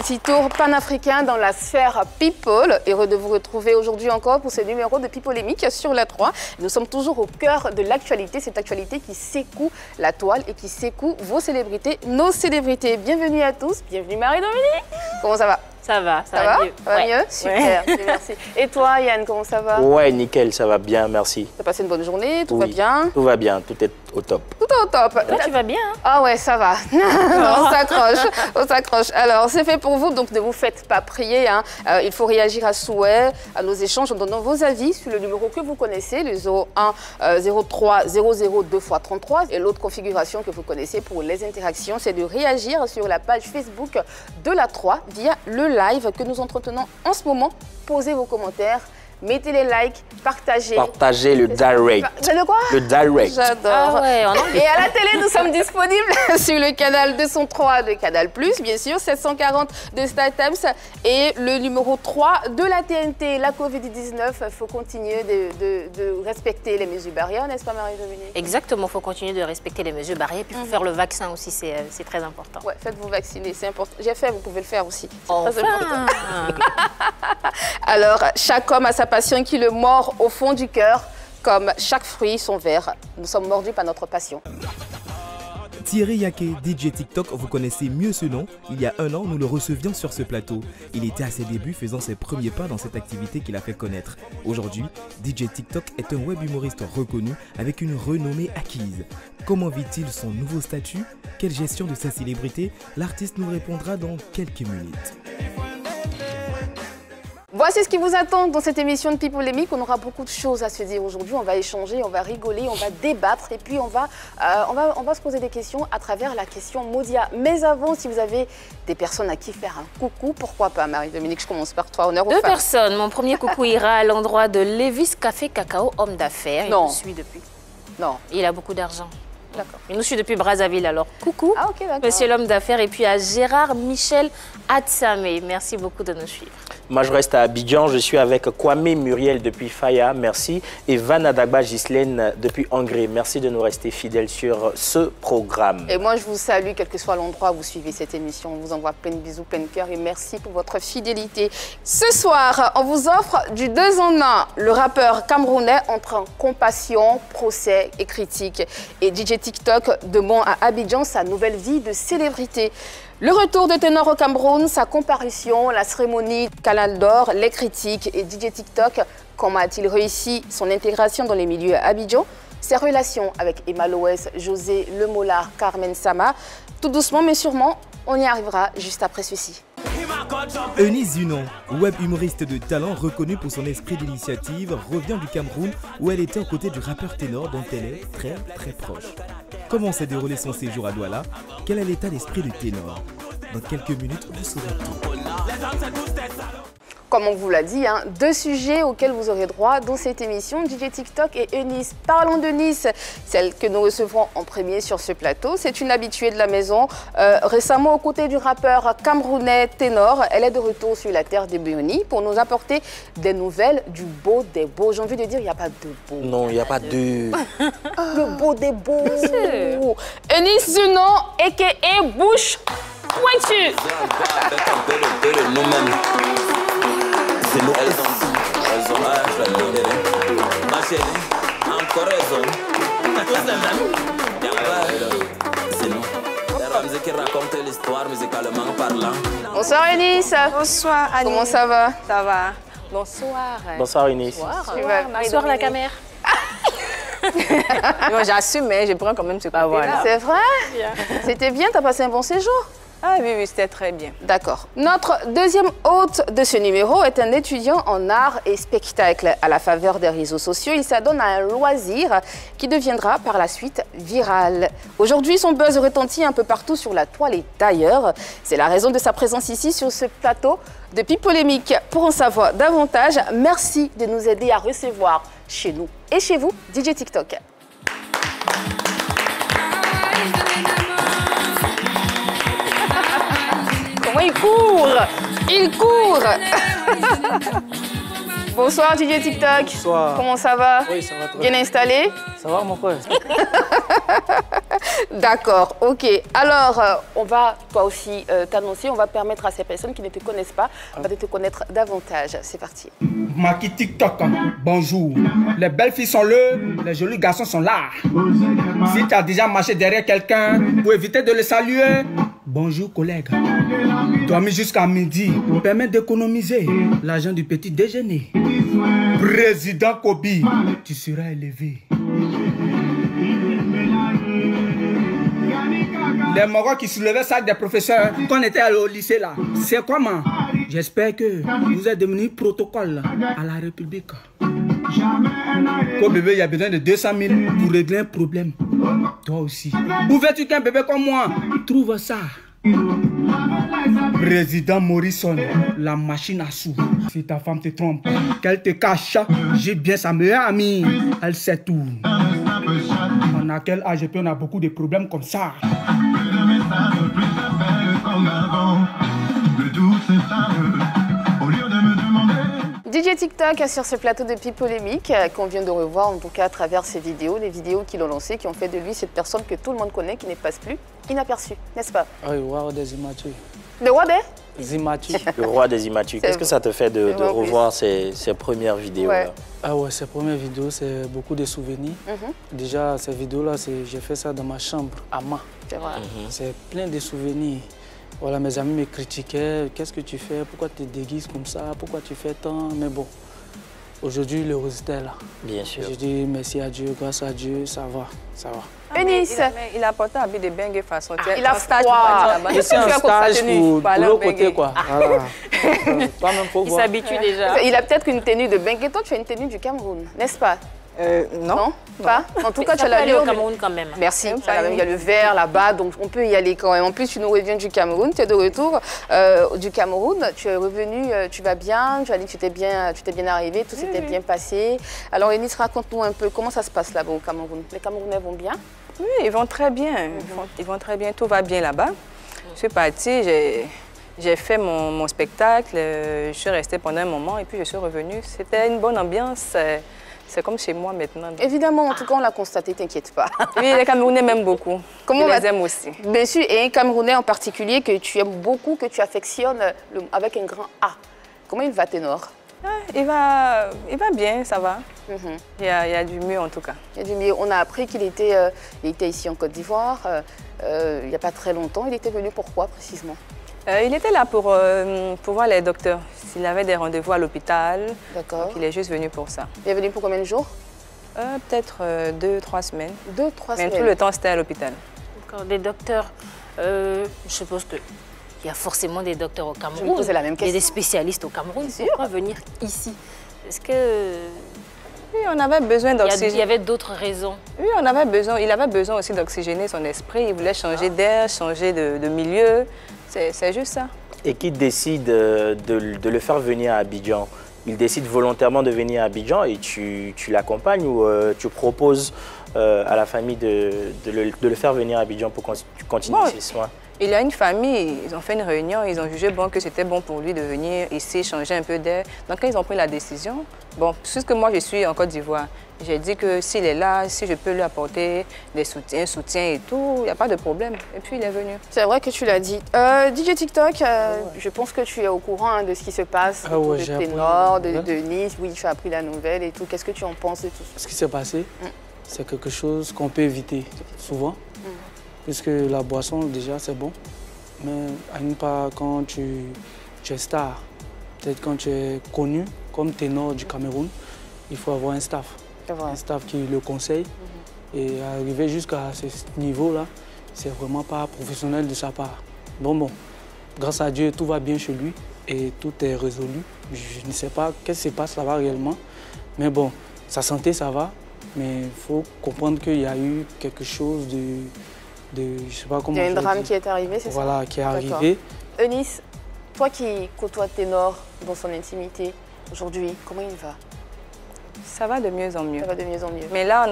petit tour panafricain dans la sphère People. Heureux de vous retrouver aujourd'hui encore pour ce numéro de Pipolémique sur la 3. Nous sommes toujours au cœur de l'actualité, cette actualité qui secoue la toile et qui secoue vos célébrités, nos célébrités. Bienvenue à tous, bienvenue Marie-Dominique. Comment ça va? Ça va mieux. Ça va mieux? Super, merci. Et toi Yann, comment ça va? Ouais, nickel, ça va bien, merci. T'as passé une bonne journée, tout va bien? Tout va bien, tout est au top. Tout est au top. Toi, tu vas bien hein? Ah ouais, ça va. On s'accroche. Alors, c'est fait pour vous, donc ne vous faites pas prier. Hein. Il faut réagir à souhait, à nos échanges en donnant vos avis sur le numéro que vous connaissez, le 01 03 00 2 x 33. Et l'autre configuration que vous connaissez pour les interactions, c'est de réagir sur la page Facebook de la 3 via le live que nous entretenons en ce moment. Posez vos commentaires. Mettez les likes, partagez. Partagez le direct. Le quoi? Le direct. J'adore. Ah ouais, en anglais. Et à la télé, nous sommes disponibles sur le canal 203 de Canal+, bien sûr, 740 de StarTimes et le numéro 3 de la TNT. La Covid-19, il faut continuer de respecter les mesures barrières, n'est-ce pas Marie-Dominique? Exactement, il faut continuer de respecter les mesures barrières. Puis il faut faire le vaccin aussi, c'est très important. Ouais, faites-vous vacciner, c'est important. J'ai fait, vous pouvez le faire aussi. Enfin. Très important. Alors, chaque homme a sa passion qui le mord au fond du cœur, comme chaque fruit son verre. Nous sommes mordus par notre passion. Thierry Yaké, DJ TikTok, vous connaissez mieux ce nom. Il y a un an, nous le recevions sur ce plateau. Il était à ses débuts, faisant ses premiers pas dans cette activité qu'il a fait connaître. Aujourd'hui, DJ TikTok est un web humoriste reconnu avec une renommée acquise. Comment vit-il son nouveau statut? Quelle gestion de sa célébrité? L'artiste nous répondra dans quelques minutes. Voici ce qui vous attend dans cette émission de Pipolémique. On aura beaucoup de choses à se dire aujourd'hui. On va échanger, on va rigoler, on va débattre et puis on va se poser des questions à travers la question Modia. Mais avant, si vous avez des personnes à qui faire un coucou, pourquoi pas Marie-Dominique? Je commence par toi. Honneur aux femmes. Deux personnes. Mon premier coucou ira à l'endroit de Lévis Café Cacao, homme d'affaires. Il nous suit depuis. Non. Il a beaucoup d'argent. D'accord. Il nous suit depuis Brazzaville, alors coucou, ah, okay, monsieur l'homme d'affaires. Et puis à Gérard Michel Atsamé, merci beaucoup de nous suivre. Moi, je reste à Abidjan. Je suis avec Kwame Muriel depuis Faya, merci. Et Van Adagba Ghislaine depuis Hongrie. Merci de nous rester fidèles sur ce programme. Et moi, je vous salue, quel que soit l'endroit où vous suivez cette émission. On vous envoie plein de bisous, plein de cœur et merci pour votre fidélité. Ce soir, on vous offre du 2 en 1. Le rappeur camerounais entre compassion, procès et critique. Et DJ TikTok demande à Abidjan sa nouvelle vie de célébrité. Le retour de Ténor au Cameroun, sa comparution, la cérémonie Canal d'Or, les critiques et DJ TikTok. Comment a-t-il réussi son intégration dans les milieux à Abidjan? Ses relations avec Emma Loès, José Le Mollard, Carmen Sama. Tout doucement mais sûrement, on y arrivera juste après ceci. Eunice Zunon, web humoriste de talent reconnue pour son esprit d'initiative, revient du Cameroun où elle était aux côtés du rappeur Ténor dont elle est très proche. Comment s'est déroulé son séjour à Douala? Quel est l'état d'esprit de Ténor? Dans quelques minutes, vous saurez tout. Comme on vous l'a dit, hein, deux sujets auxquels vous aurez droit dans cette émission, DJ TikTok et Eunice. Parlons de Nice, celle que nous recevrons en premier sur ce plateau. C'est une habituée de la maison. Récemment, aux côtés du rappeur camerounais Ténor, elle est de retour sur la terre des Béonis pour nous apporter des nouvelles du beau des beaux. J'ai envie de dire, il n'y a pas de beau. Non, il n'y a pas de... Le beau des beaux. Eunice Zunon, a.k.a. Bouche Pointue. C'est nous, elles ont je vais le donner. Ma chérie, encore elles ont. Tous les mêmes. C'est nous. C'est Ramsey qui raconte l'histoire musicalement parlant. Bonsoir Eunice. Bonsoir Annie. Comment ça va? Ça va. Bonsoir. Bonsoir Eunice. Bonsoir la caméra. J'assume, mais je prends quand même ce côté-là. Voilà. C'est vrai? C'était bien, t'as passé un bon séjour? Ah oui, c'était très bien. D'accord. Notre deuxième hôte de ce numéro est un étudiant en art et spectacle. À la faveur des réseaux sociaux, il s'adonne à un loisir qui deviendra par la suite viral. Aujourd'hui, son buzz retentit un peu partout sur la toile et d'ailleurs. C'est la raison de sa présence ici sur ce plateau de Pipolémique. Pour en savoir davantage, merci de nous aider à recevoir chez nous et chez vous DJ TikTok. Il court! Il court! Bonsoir, DJ TikTok. Bonsoir. Comment ça va? Oui, ça va très bien. Bien installé? Ça va, mon frère? D'accord, ok. Alors, on va toi aussi t'annoncer, on va permettre à ces personnes qui ne te connaissent pas de te connaître davantage. C'est parti. Maki TikTok, bonjour. Les belles filles sont là, les jolis garçons sont là. Si tu as déjà marché derrière quelqu'un, pour éviter de le saluer, bonjour collègue. Dormir jusqu'à midi permet d'économiser l'argent du petit déjeuner. Président Kobi, tu seras élevé. Les Marocs qui soulevaient ça des professeurs quand on était au lycée là, c'est comment? J'espère que vous êtes devenu protocole à la République. Pour bébé, il y a besoin de 200 000 pour régler un problème. Toi aussi. Où veux-tu qu'un bébé comme moi trouve ça? Président Morrison, la machine à sous. Si ta femme te trompe, qu'elle te cache, j'ai bien sa meilleure amie. Elle sait tout. On a quel âge et puis on a beaucoup de problèmes comme ça. DJ TikTok sur ce plateau de Pi Polémique qu'on vient de revoir en tout cas à travers ces vidéos, les vidéos qu'il a lancées, qui ont fait de lui cette personne que tout le monde connaît, qui ne passe plus inaperçue, n'est-ce pas? Oui, le roi des immatures. Le roi des immatures. Le roi des immatures. Qu'est-ce que ça te fait de revoir ces premières vidéos là? Ah ouais, ces premières vidéos, c'est beaucoup de souvenirs. Déjà, ces vidéos-là, j'ai fait ça dans ma chambre, à Mans. C'est vrai. C'est plein de souvenirs. Voilà, mes amis me critiquaient. Qu'est-ce que tu fais? Pourquoi tu te déguises comme ça? Pourquoi tu fais tant? Mais bon, aujourd'hui, le résultat est là. Bien sûr. Je dis merci à Dieu, grâce à Dieu, ça va, ça va. Eunice, il a porté un habit de bengue façon. Il a froid. Je suis en stage pour l'autre côté, quoi. Voilà. Toi-même, faut voir. Il s'habitue déjà. Il a peut-être une tenue de bengue. Toi, tu as une tenue du Cameroun, n'est-ce pas? Non. Pas. En tout cas, tu as la aller au Cameroun quand même. Merci. Il y a le vert là-bas, donc on peut y aller quand même. En plus, tu nous reviens du Cameroun. Tu es de retour du Cameroun. Tu es revenu, tu vas bien. Tu as dit que tu t'es bien arrivé, tout s'était bien passé. Alors, Eunice, raconte-nous un peu comment ça se passe là-bas au Cameroun. Les Camerounais vont bien? Oui, ils vont très bien. Ils vont très bien. Tout va bien là-bas. Je suis partie, j'ai fait mon spectacle. Je suis restée pendant un moment et puis je suis revenue. C'était une bonne ambiance. C'est comme chez moi maintenant. Donc. Évidemment, en tout cas, on l'a constaté, t'inquiète pas. Oui, les Camerounais m'aiment beaucoup. Ils les aiment aussi. Bien sûr, et un Camerounais en particulier que tu aimes beaucoup, que tu affectionnes avec un grand A. Comment il va, ténor? Il va bien, ça va. Il y a du mieux en tout cas. Il y a du mieux. On a appris qu'il était ici en Côte d'Ivoire il n'y a pas très longtemps. Il était venu pourquoi précisément? Il était là pour voir les docteurs. S'il avait des rendez-vous à l'hôpital, il est juste venu pour ça. Il est venu pour combien de jours? Peut-être 2-3 semaines. 2-3 semaines. Mais tout le temps, c'était à l'hôpital. Des docteurs, je suppose qu'il y a forcément des docteurs au Cameroun. Je me posais la même question. Il y a des spécialistes au Cameroun. Pourquoi venir ici? Est-ce que... Oui, on avait besoin d'oxygéner. Il y avait d'autres raisons. Oui, il avait besoin aussi d'oxygéner son esprit. Il voulait changer d'air, changer de milieu. C'est juste ça. Et qui décide de le faire venir à Abidjan? Il décide volontairement de venir à Abidjan et tu l'accompagnes ou tu proposes à la famille de le faire venir à Abidjan pour continuer ses soins? Il y a une famille, ils ont fait une réunion, ils ont jugé que c'était bon pour lui de venir ici, changer un peu d'air. Donc quand ils ont pris la décision, puisque moi je suis en Côte d'Ivoire, j'ai dit que s'il est là, si je peux lui apporter des soutiens et tout, il n'y a pas de problème. Et puis il est venu. C'est vrai que tu l'as dit. DJ TikTok, je pense que tu es au courant de ce qui se passe, de Ténor, de Nice. Oui, tu as appris la nouvelle et tout. Qu'est-ce que tu en penses et tout? Ce qui s'est passé, c'est quelque chose qu'on peut éviter souvent. Puisque la boisson, déjà, c'est bon. Mais à une part, quand tu es star, peut-être quand tu es connu comme ténor du Cameroun, il faut avoir un staff. Un staff qui le conseille. Et arriver jusqu'à ce niveau-là, c'est vraiment pas professionnel de sa part. Bon, grâce à Dieu, tout va bien chez lui et tout est résolu. Je ne sais pas qu'est-ce qui se passe là-bas réellement. Mais bon, sa santé, ça va. Mais il faut comprendre qu'il y a eu quelque chose je sais pas comment. Il y a un drame qui est arrivé, c'est ça? Voilà, qui est arrivé. Eunice, toi qui côtoies Ténor dans son intimité, aujourd'hui, comment il va? Ça va de mieux en mieux. Ça va de mieux en mieux. Mais là,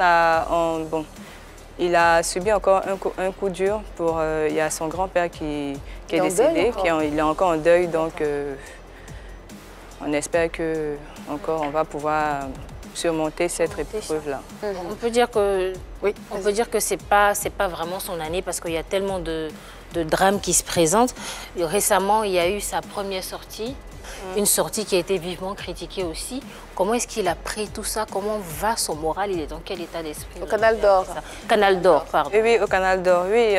il a subi encore un coup dur. Il y a son grand-père qui est décédé, il est encore en deuil. Donc, on espère qu'on va pouvoir surmonter cette épreuve-là. On peut dire que, oui, on peut dire que c'est pas vraiment son année parce qu'il y a tellement de drames qui se présentent. Récemment, il y a eu sa première sortie, une sortie qui a été vivement critiquée aussi. Comment est-ce qu'il a pris tout ça? Comment va son moral? Il est dans quel état d'esprit? Au Canal d'Or. Canal d'Or, pardon. Oui, au Canal d'Or, oui.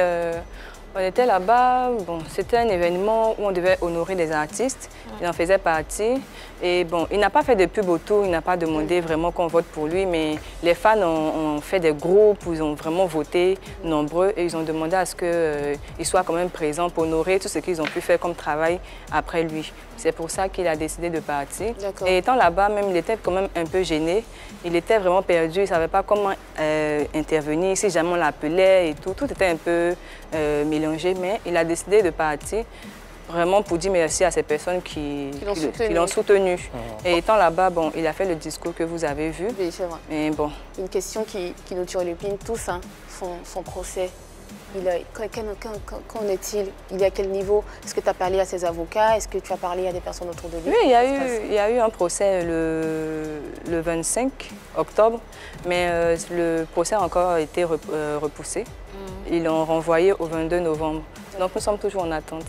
On était là-bas, bon, c'était un événement où on devait honorer des artistes, il en faisait partie. Et bon, il n'a pas fait de pub autour, il n'a pas demandé vraiment qu'on vote pour lui, mais les fans ont fait des groupes où ils ont vraiment voté, nombreux, et ils ont demandé à ce qu'il soit quand même présent pour honorer tout ce qu'ils ont pu faire comme travail après lui. C'est pour ça qu'il a décidé de partir. Et étant là-bas, même, il était quand même un peu gêné, il était vraiment perdu, il ne savait pas comment intervenir, si jamais on l'appelait et tout, tout était un peu mélangé, mais il a décidé de partir. Vraiment pour dire merci à ces personnes qui l'ont soutenu. Et étant là-bas, bon, il a fait le discours que vous avez vu. Oui, c'est vrai. Mais bon. Une question qui nous turlupine tous, hein, son procès. Qu'en est-il? Il est à quel niveau? Est-ce que tu as parlé à ses avocats? Est-ce que tu as parlé à des personnes autour de lui? Oui, il y a eu un procès le 25 octobre, mais le procès a encore été repoussé. Ils l'ont renvoyé au 22 novembre. Donc nous sommes toujours en attente.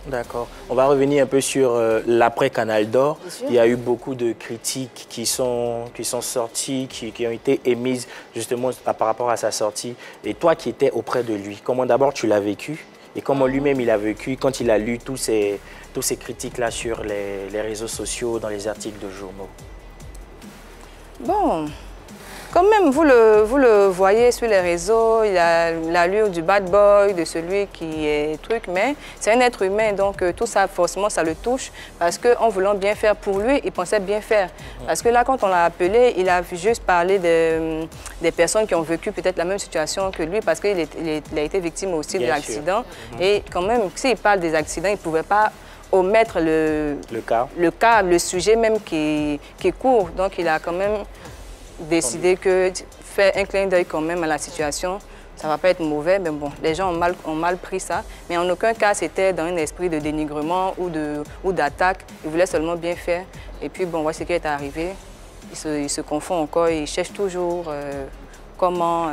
D'accord. On va revenir un peu sur l'après-Canal d'Or. Il y a eu beaucoup de critiques qui sont sorties, qui ont été émises justement par rapport à sa sortie. Et toi qui étais auprès de lui, comment d'abord tu l'as vécu et comment lui-même il a vécu quand il a lu tous ces critiques-là sur les réseaux sociaux, dans les articles de journaux? Bon, quand même, vous le voyez sur les réseaux, il a l'allure du bad boy, de celui qui est truc, mais c'est un être humain, donc tout ça, forcément, ça le touche, parce qu'en voulant bien faire pour lui, il pensait bien faire. Parce que là, quand on l'a appelé, il a juste parlé des personnes qui ont vécu peut-être la même situation que lui, parce qu'il a été victime aussi de l'accident. Et quand même, s'il parle des accidents, il ne pouvait pas omettre le cas, le sujet même qui court. Donc, il a quand même décidé que faire un clin d'œil quand même à la situation, ça ne va pas être mauvais, mais bon, les gens ont mal pris ça. Mais en aucun cas, c'était dans un esprit de dénigrement ou d'attaque. Il voulait seulement bien faire. Et puis, bon, voici ce qui est arrivé. Il se confond encore, il cherche toujours comment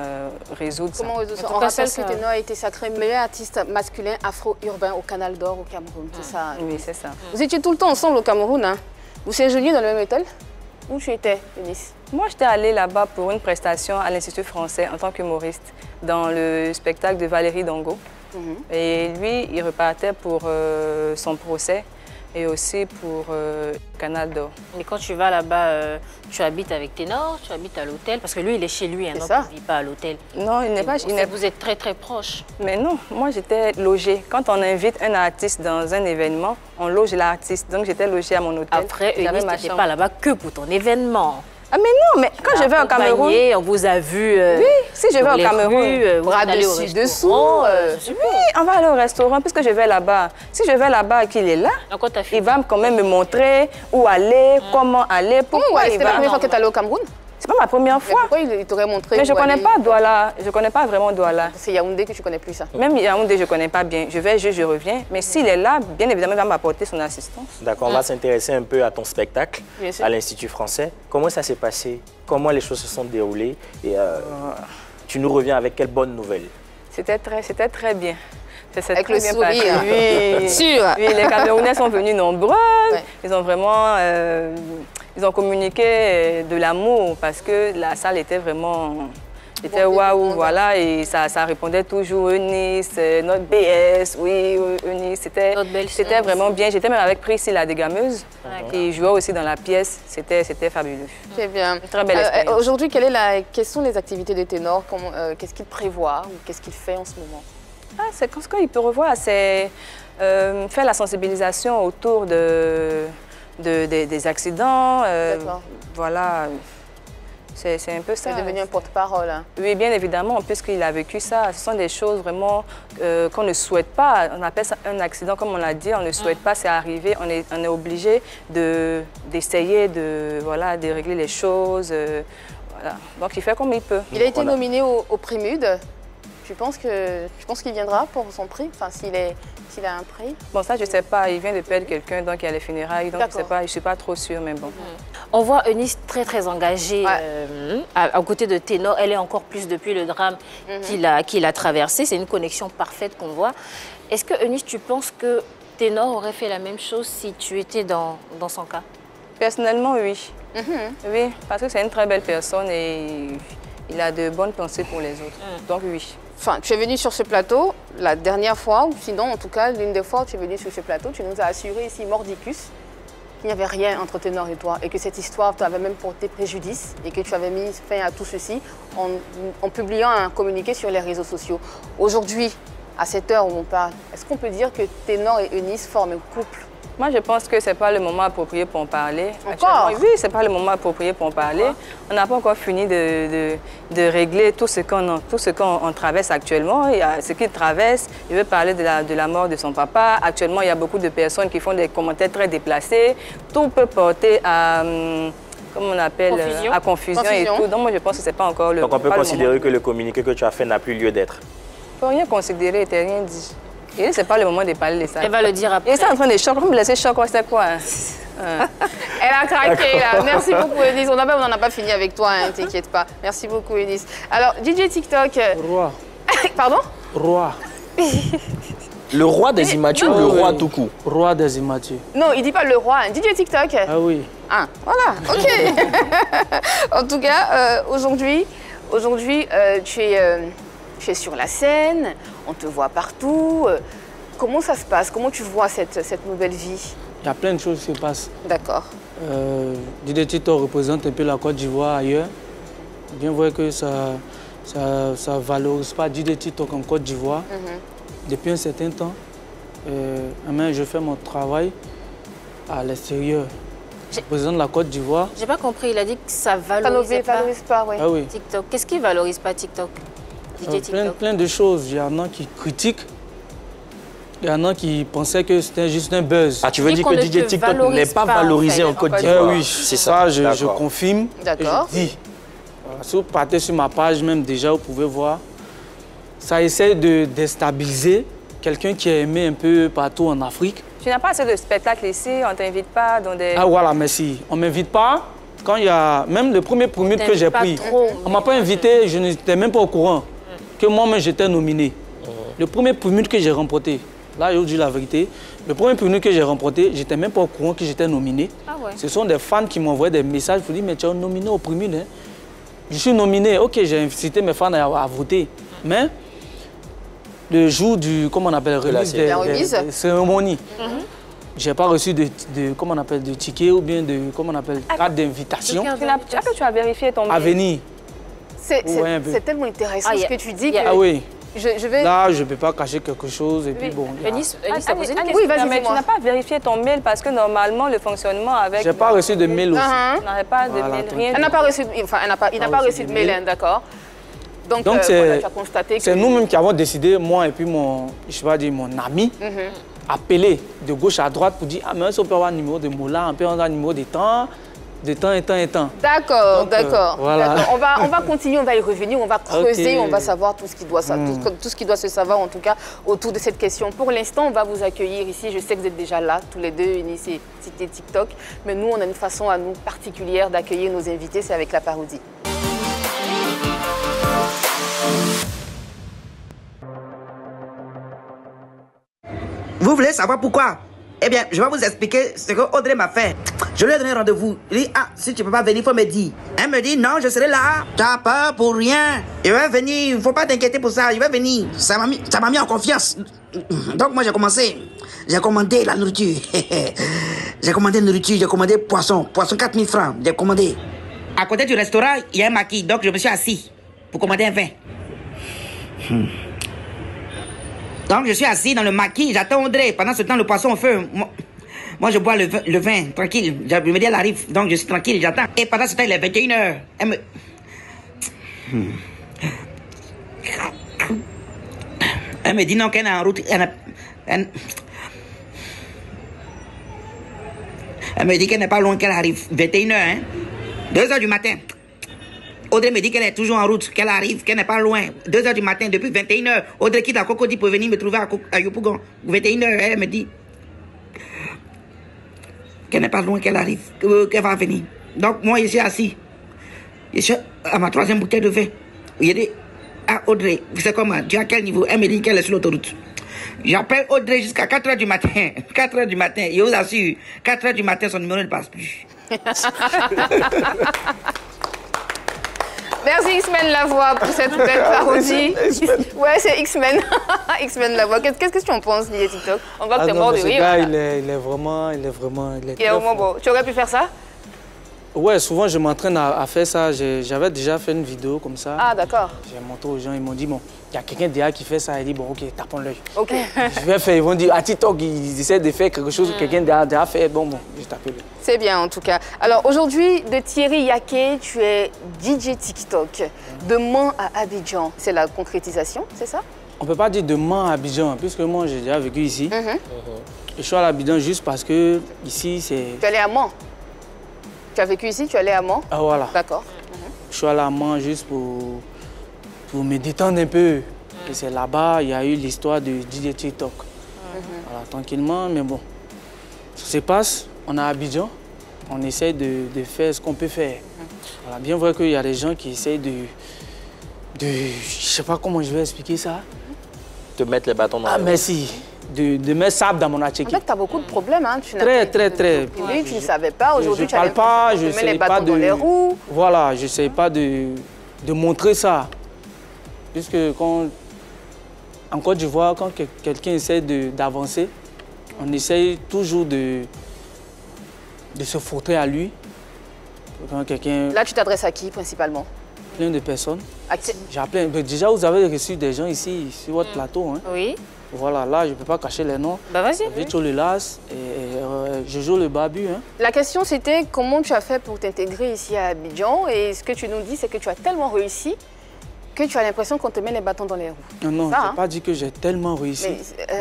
résoudre ça. On rappelle que Ténor a été sacré meilleur artiste masculin afro-urbain au Canal d'Or au Cameroun. C'est ça? Oui, c'est ça. Vous étiez tout le temps ensemble au Cameroun, hein? Vous séjourniez dans le même hôtel? Où tu étais, Eunice? Moi, j'étais allée là-bas pour une prestation à l'Institut français en tant qu'humoriste dans le spectacle de Valérie Dongo. Et lui, il repartait pour son procès et aussi pour Canal d'Or. Mais quand tu vas là-bas, tu habites avec Ténor, tu habites à l'hôtel? Parce que lui, il est chez lui, hein, donc il ne vit pas à l'hôtel. Non, il n'est pas... Vous êtes très, très proches. Mais non, moi, j'étais logée. Quand on invite un artiste dans un événement, on loge l'artiste. Donc, j'étais logée à mon hôtel. Après, Eunice, tu n'étais pas là-bas que pour ton événement. Ah mais non, mais quand je vais au Cameroun... On vous a vu... oui, si je vais au Cameroun, bras dessus, dessous. Oui, on va aller au restaurant puisque je vais là-bas. Si je vais là-bas et qu'il est là, il va quand même me montrer où aller, comment aller, pourquoi il va... C'était la première fois que tu es allé au Cameroun? C'est pas ma première fois. Mais pourquoi il t'aurait montré? Mais je ne connais pas Douala. Je ne connais pas vraiment Douala. C'est Yaoundé que tu ne connais plus ça? Même Yaoundé, je ne connais pas bien. Je vais, je reviens. Mais s'il est là, bien évidemment, il va m'apporter son assistance. D'accord, on va s'intéresser un peu à ton spectacle à l'Institut français. Comment ça s'est passé? Comment les choses se sont déroulées? Et tu nous reviens avec quelle bonne nouvelle? C'était très bien. Avec le sourire. Oui. Sûr. Oui, les Camerounais sont venus nombreux. Ouais. Ils ont vraiment... ils ont communiqué de l'amour parce que la salle était vraiment... C'était waouh, voilà, et ça répondait toujours Eunice, notre BS, oui, Eunice, c'était vraiment bien. J'étais même avec Priscille, la dégameuse, qui jouait aussi dans la pièce, c'était fabuleux. C'est bien. Très belle expérience. Aujourd'hui, quelles sont les activités de Ténor? Qu'est-ce qu'il prévoit ou qu'est-ce qu'il fait en ce moment? Ce qu'il peut revoir, c'est faire la sensibilisation autour des accidents, voilà. C'est un peu ça. C'est devenu un porte-parole. Hein. Oui, bien évidemment, puisqu'il a vécu ça. Ce sont des choses vraiment qu'on ne souhaite pas. On appelle ça un accident, comme on l'a dit. On ne souhaite pas, c'est arrivé. On est obligé d'essayer de régler les choses. Voilà. Donc, il fait comme il peut. Il a été nominé au prix MUD. Tu penses qu'il viendra pour son prix? Enfin, s'il a un prix? Bon, ça, je ne sais pas. Il vient de perdre quelqu'un, donc il y a les funérailles. Donc, je ne sais pas, je ne suis pas trop sûre, mais bon. On voit Eunice très engagée à côté de Ténor. Elle est encore plus depuis le drame qu'il a traversé. C'est une connexion parfaite qu'on voit. Est-ce que Eunice, tu penses que Ténor aurait fait la même chose si tu étais dans son cas? Personnellement, oui. Oui, parce que c'est une très belle personne et il a de bonnes pensées pour les autres. Donc oui. Enfin, tu es venu sur ce plateau la dernière fois, ou sinon, en tout cas, l'une des fois où tu es venu sur ce plateau, tu nous as assuré ici, mordicus, qu'il n'y avait rien entre Ténor et toi et que cette histoire t'avait même porté préjudice et que tu avais mis fin à tout ceci en publiant un communiqué sur les réseaux sociaux. Aujourd'hui, à cette heure où on parle, est-ce qu'on peut dire que Ténor et Eunice forment un couple? Moi, je pense que ce n'est pas le moment approprié pour en parler. Encore? Oui, ce n'est pas le moment approprié pour en parler. On n'a pas encore fini de régler tout ce qu'on traverse actuellement. Il y a ce qu'il traverse. Il veut parler de la mort de son papa. Actuellement, il y a beaucoup de personnes qui font des commentaires très déplacés. Tout peut porter à... Comment on appelle, à confusion et tout. Donc moi, je pense que ce n'est pas encore le moment. Donc on peut considérer que le communiqué que tu as fait n'a plus lieu d'être. Il ne faut rien considérer, il n'a rien dit. Et ce n'est pas le moment de parler de ça. Elle va le dire après. Et ça en train de choquer. Vous me laissez choquer, c'est quoi Elle a craqué là. Merci beaucoup Eunice. On n'en a pas fini avec toi, hein, t'inquiète pas. Merci beaucoup Eunice. Alors, DJ TikTok... Roi. Pardon? Roi. Le roi des immatures ou le roi tout court? Roi des immatures. Non, il dit pas le roi, hein. DJ TikTok. Ah oui. Ah, voilà, ok. En tout cas, aujourd'hui, tu es sur la scène, on te voit partout. Comment ça se passe? Comment tu vois cette nouvelle vie? Il y a plein de choses qui se passent. D'accord. DJ TikTok représente un peu la Côte d'Ivoire ailleurs. Bien vrai que ça ne valorise pas DJ TikTok en Côte d'Ivoire. Depuis un certain temps, je fais mon travail à l'extérieur. Je représente la Côte d'Ivoire. J'ai pas compris, il a dit que ça valorise pas ouais. Ah oui. TikTok. Qu'est-ce qui valorise pas TikTok? Plein de choses. Il y en a qui critiquent. Il y en a qui pensaient que c'était juste un buzz. Ah, tu veux dire que DJ TikTok n'est pas valorisé en Côte d'Ivoire? Oui, c'est ça, je confirme. D'accord. Je dis. Si vous partez sur ma page même déjà, vous pouvez voir. Ça essaie de déstabiliser quelqu'un qui est aimé un peu partout en Afrique. Tu n'as pas assez de spectacles ici, on ne t'invite pas dans des... Ah voilà, merci. On ne m'invite pas. Quand il y a... Même le premier promote que j'ai pris, on ne m'a pas invité, je n'étais même pas au courant que moi-même j'étais nominé. Le premier promote que j'ai remporté, là je vous dis la vérité, le premier promote que j'ai remporté, je n'étais même pas au courant que j'étais nominé. Ah ouais. Ce sont des fans qui m'envoient des messages pour dire mais tu es nominé au promote. Hein? Je suis nominé, ok, j'ai incité mes fans à voter, mais le jour du, comment on appelle, des cérémonies, j'ai pas reçu de comment on appelle, de ticket ou bien de, comment on appelle, carte d'invitation. Est-ce que tu as vérifié ton mail? À venir. C'est tellement intéressant ce que tu dis. Ah oui. Je vais... Là, je ne peux pas cacher quelque chose et puis bon. Eunice a posé une question. Oui, vas-y, mais tu n'as pas vérifié ton mail parce que normalement, le fonctionnement avec... J'ai pas reçu de mail aussi. Tu n'avais pas de mail, rien. Elle n'a pas reçu, enfin, il n'a pas reçu de mail, d'accord. Donc voilà, tu as constaté que... C'est nous-mêmes qui avons décidé, moi et puis mon ami, appeler de gauche à droite pour dire ah mais on peut avoir un numéro de Moula, on peut avoir un numéro de temps et temps. D'accord. Voilà. On va continuer, on va y revenir, on va creuser, on va savoir tout ce qui doit se savoir en tout cas autour de cette question. Pour l'instant, on va vous accueillir ici. Je sais que vous êtes déjà là, tous les deux, Eunice et TikTok, mais nous, on a une façon à nous particulière d'accueillir nos invités, c'est avec la parodie. Vous voulez savoir pourquoi? Eh bien, je vais vous expliquer ce que Audrey m'a fait. Je lui ai donné rendez-vous. Il dit, ah, si tu ne peux pas venir, il faut me dire. Elle me dit, non, je serai là. Tu n'as peur pour rien. Je vais venir, il ne faut pas t'inquiéter pour ça. Je vais venir. Ça m'a mis en confiance. Donc, moi, j'ai commencé. J'ai commandé la nourriture. J'ai commandé nourriture, j'ai commandé poisson. Poisson 4000 francs. J'ai commandé. À côté du restaurant, il y a un maquis. Donc, je me suis assis pour commander un vin. Donc, je suis assis dans le maquis, j'attends Audrey. Pendant ce temps, le poisson au feu. Moi, je bois le vin, tranquille. Je me dis, elle arrive, donc je suis tranquille, j'attends. Et pendant ce temps, il est 21h. Elle me dit non, qu'elle est en route. Elle me dit qu'elle n'est pas loin, qu'elle arrive. 21h, hein. 2h du matin. Audrey me dit qu'elle est toujours en route, qu'elle arrive, qu'elle n'est pas loin. 2h du matin, depuis 21h. Audrey quitte à Cocody pour venir me trouver à Yopougon. 21h, elle me dit qu'elle n'est pas loin, qu'elle arrive, qu'elle va venir. Donc, moi, je suis assis. Je suis à ma 3e bouteille de vin. Il dit, ah, Audrey, vous savez comment? Tu es à quel niveau? Elle me dit qu'elle est sur l'autoroute. J'appelle Audrey jusqu'à 4 h du matin. 4 h du matin. Je vous assure, 4 h du matin, son numéro ne passe plus. Merci X-Men Lavoie pour cette belle parodie. Ouais, c'est X-Men. X-Men Lavoie. Qu'est-ce que tu en penses, DJ TikTok? On voit que t'es mort de rire. Ce gars, il est vraiment... Il est vraiment beau. Tu aurais pu faire ça? Ouais, souvent je m'entraîne à faire ça. J'avais déjà fait une vidéo comme ça. Ah, d'accord. J'ai montré aux gens, ils m'ont dit, bon, il y a quelqu'un derrière qui fait ça. Il dit, bon, ok, tapons l'œil. Ok. Je vais faire, ils vont dire, à TikTok, ils essaient de faire quelque chose, quelqu'un derrière fait, bon, je t'appelle. C'est bien en tout cas. Alors aujourd'hui, de Thierry Yaké, tu es DJ TikTok. De Mans à Abidjan, c'est la concrétisation, c'est ça? On ne peut pas dire de Mans à Abidjan, puisque moi j'ai déjà vécu ici. Je suis à Abidjan juste parce que ici c'est... Tu es allé à Mans? Tu as vécu ici, tu es allé à Mans? Ah voilà. D'accord. Je suis allé à Mans juste pour me détendre un peu. Et c'est là-bas, il y a eu l'histoire de DJ TikTok. Voilà, tranquillement, mais bon. Ça se passe, on est à Abidjan, on essaie de faire ce qu'on peut faire. Voilà, bien vrai qu'il y a des gens qui essayent je sais pas comment je vais expliquer ça. De mettre les bâtons dans Ah, merci. De mettre sable dans mon atcheki. En fait, tu as beaucoup de problèmes. Hein. Tu Très. Oui, tu ne savais pas. Aujourd'hui, tu parle pas, je mets les bâtons dans les roues. Voilà, je ne sais pas de montrer ça. Puisque en Côte d'Ivoire, quand quelqu'un essaie d'avancer, on essaye toujours de se frotter à lui. Quand quelqu'un... Là, tu t'adresses à qui, principalement? Plein de personnes. J'ai déjà, vous avez reçu des gens ici, sur votre plateau. Hein. Oui. Voilà, là, je ne peux pas cacher les noms. Bah vas-y. Victor Lelas et Jojo le Babu. Hein. La question, c'était comment tu as fait pour t'intégrer ici à Abidjan. Et ce que tu nous dis, c'est que tu as tellement réussi que tu as l'impression qu'on te met les bâtons dans les roues. Non, je n'ai pas dit que j'ai tellement réussi.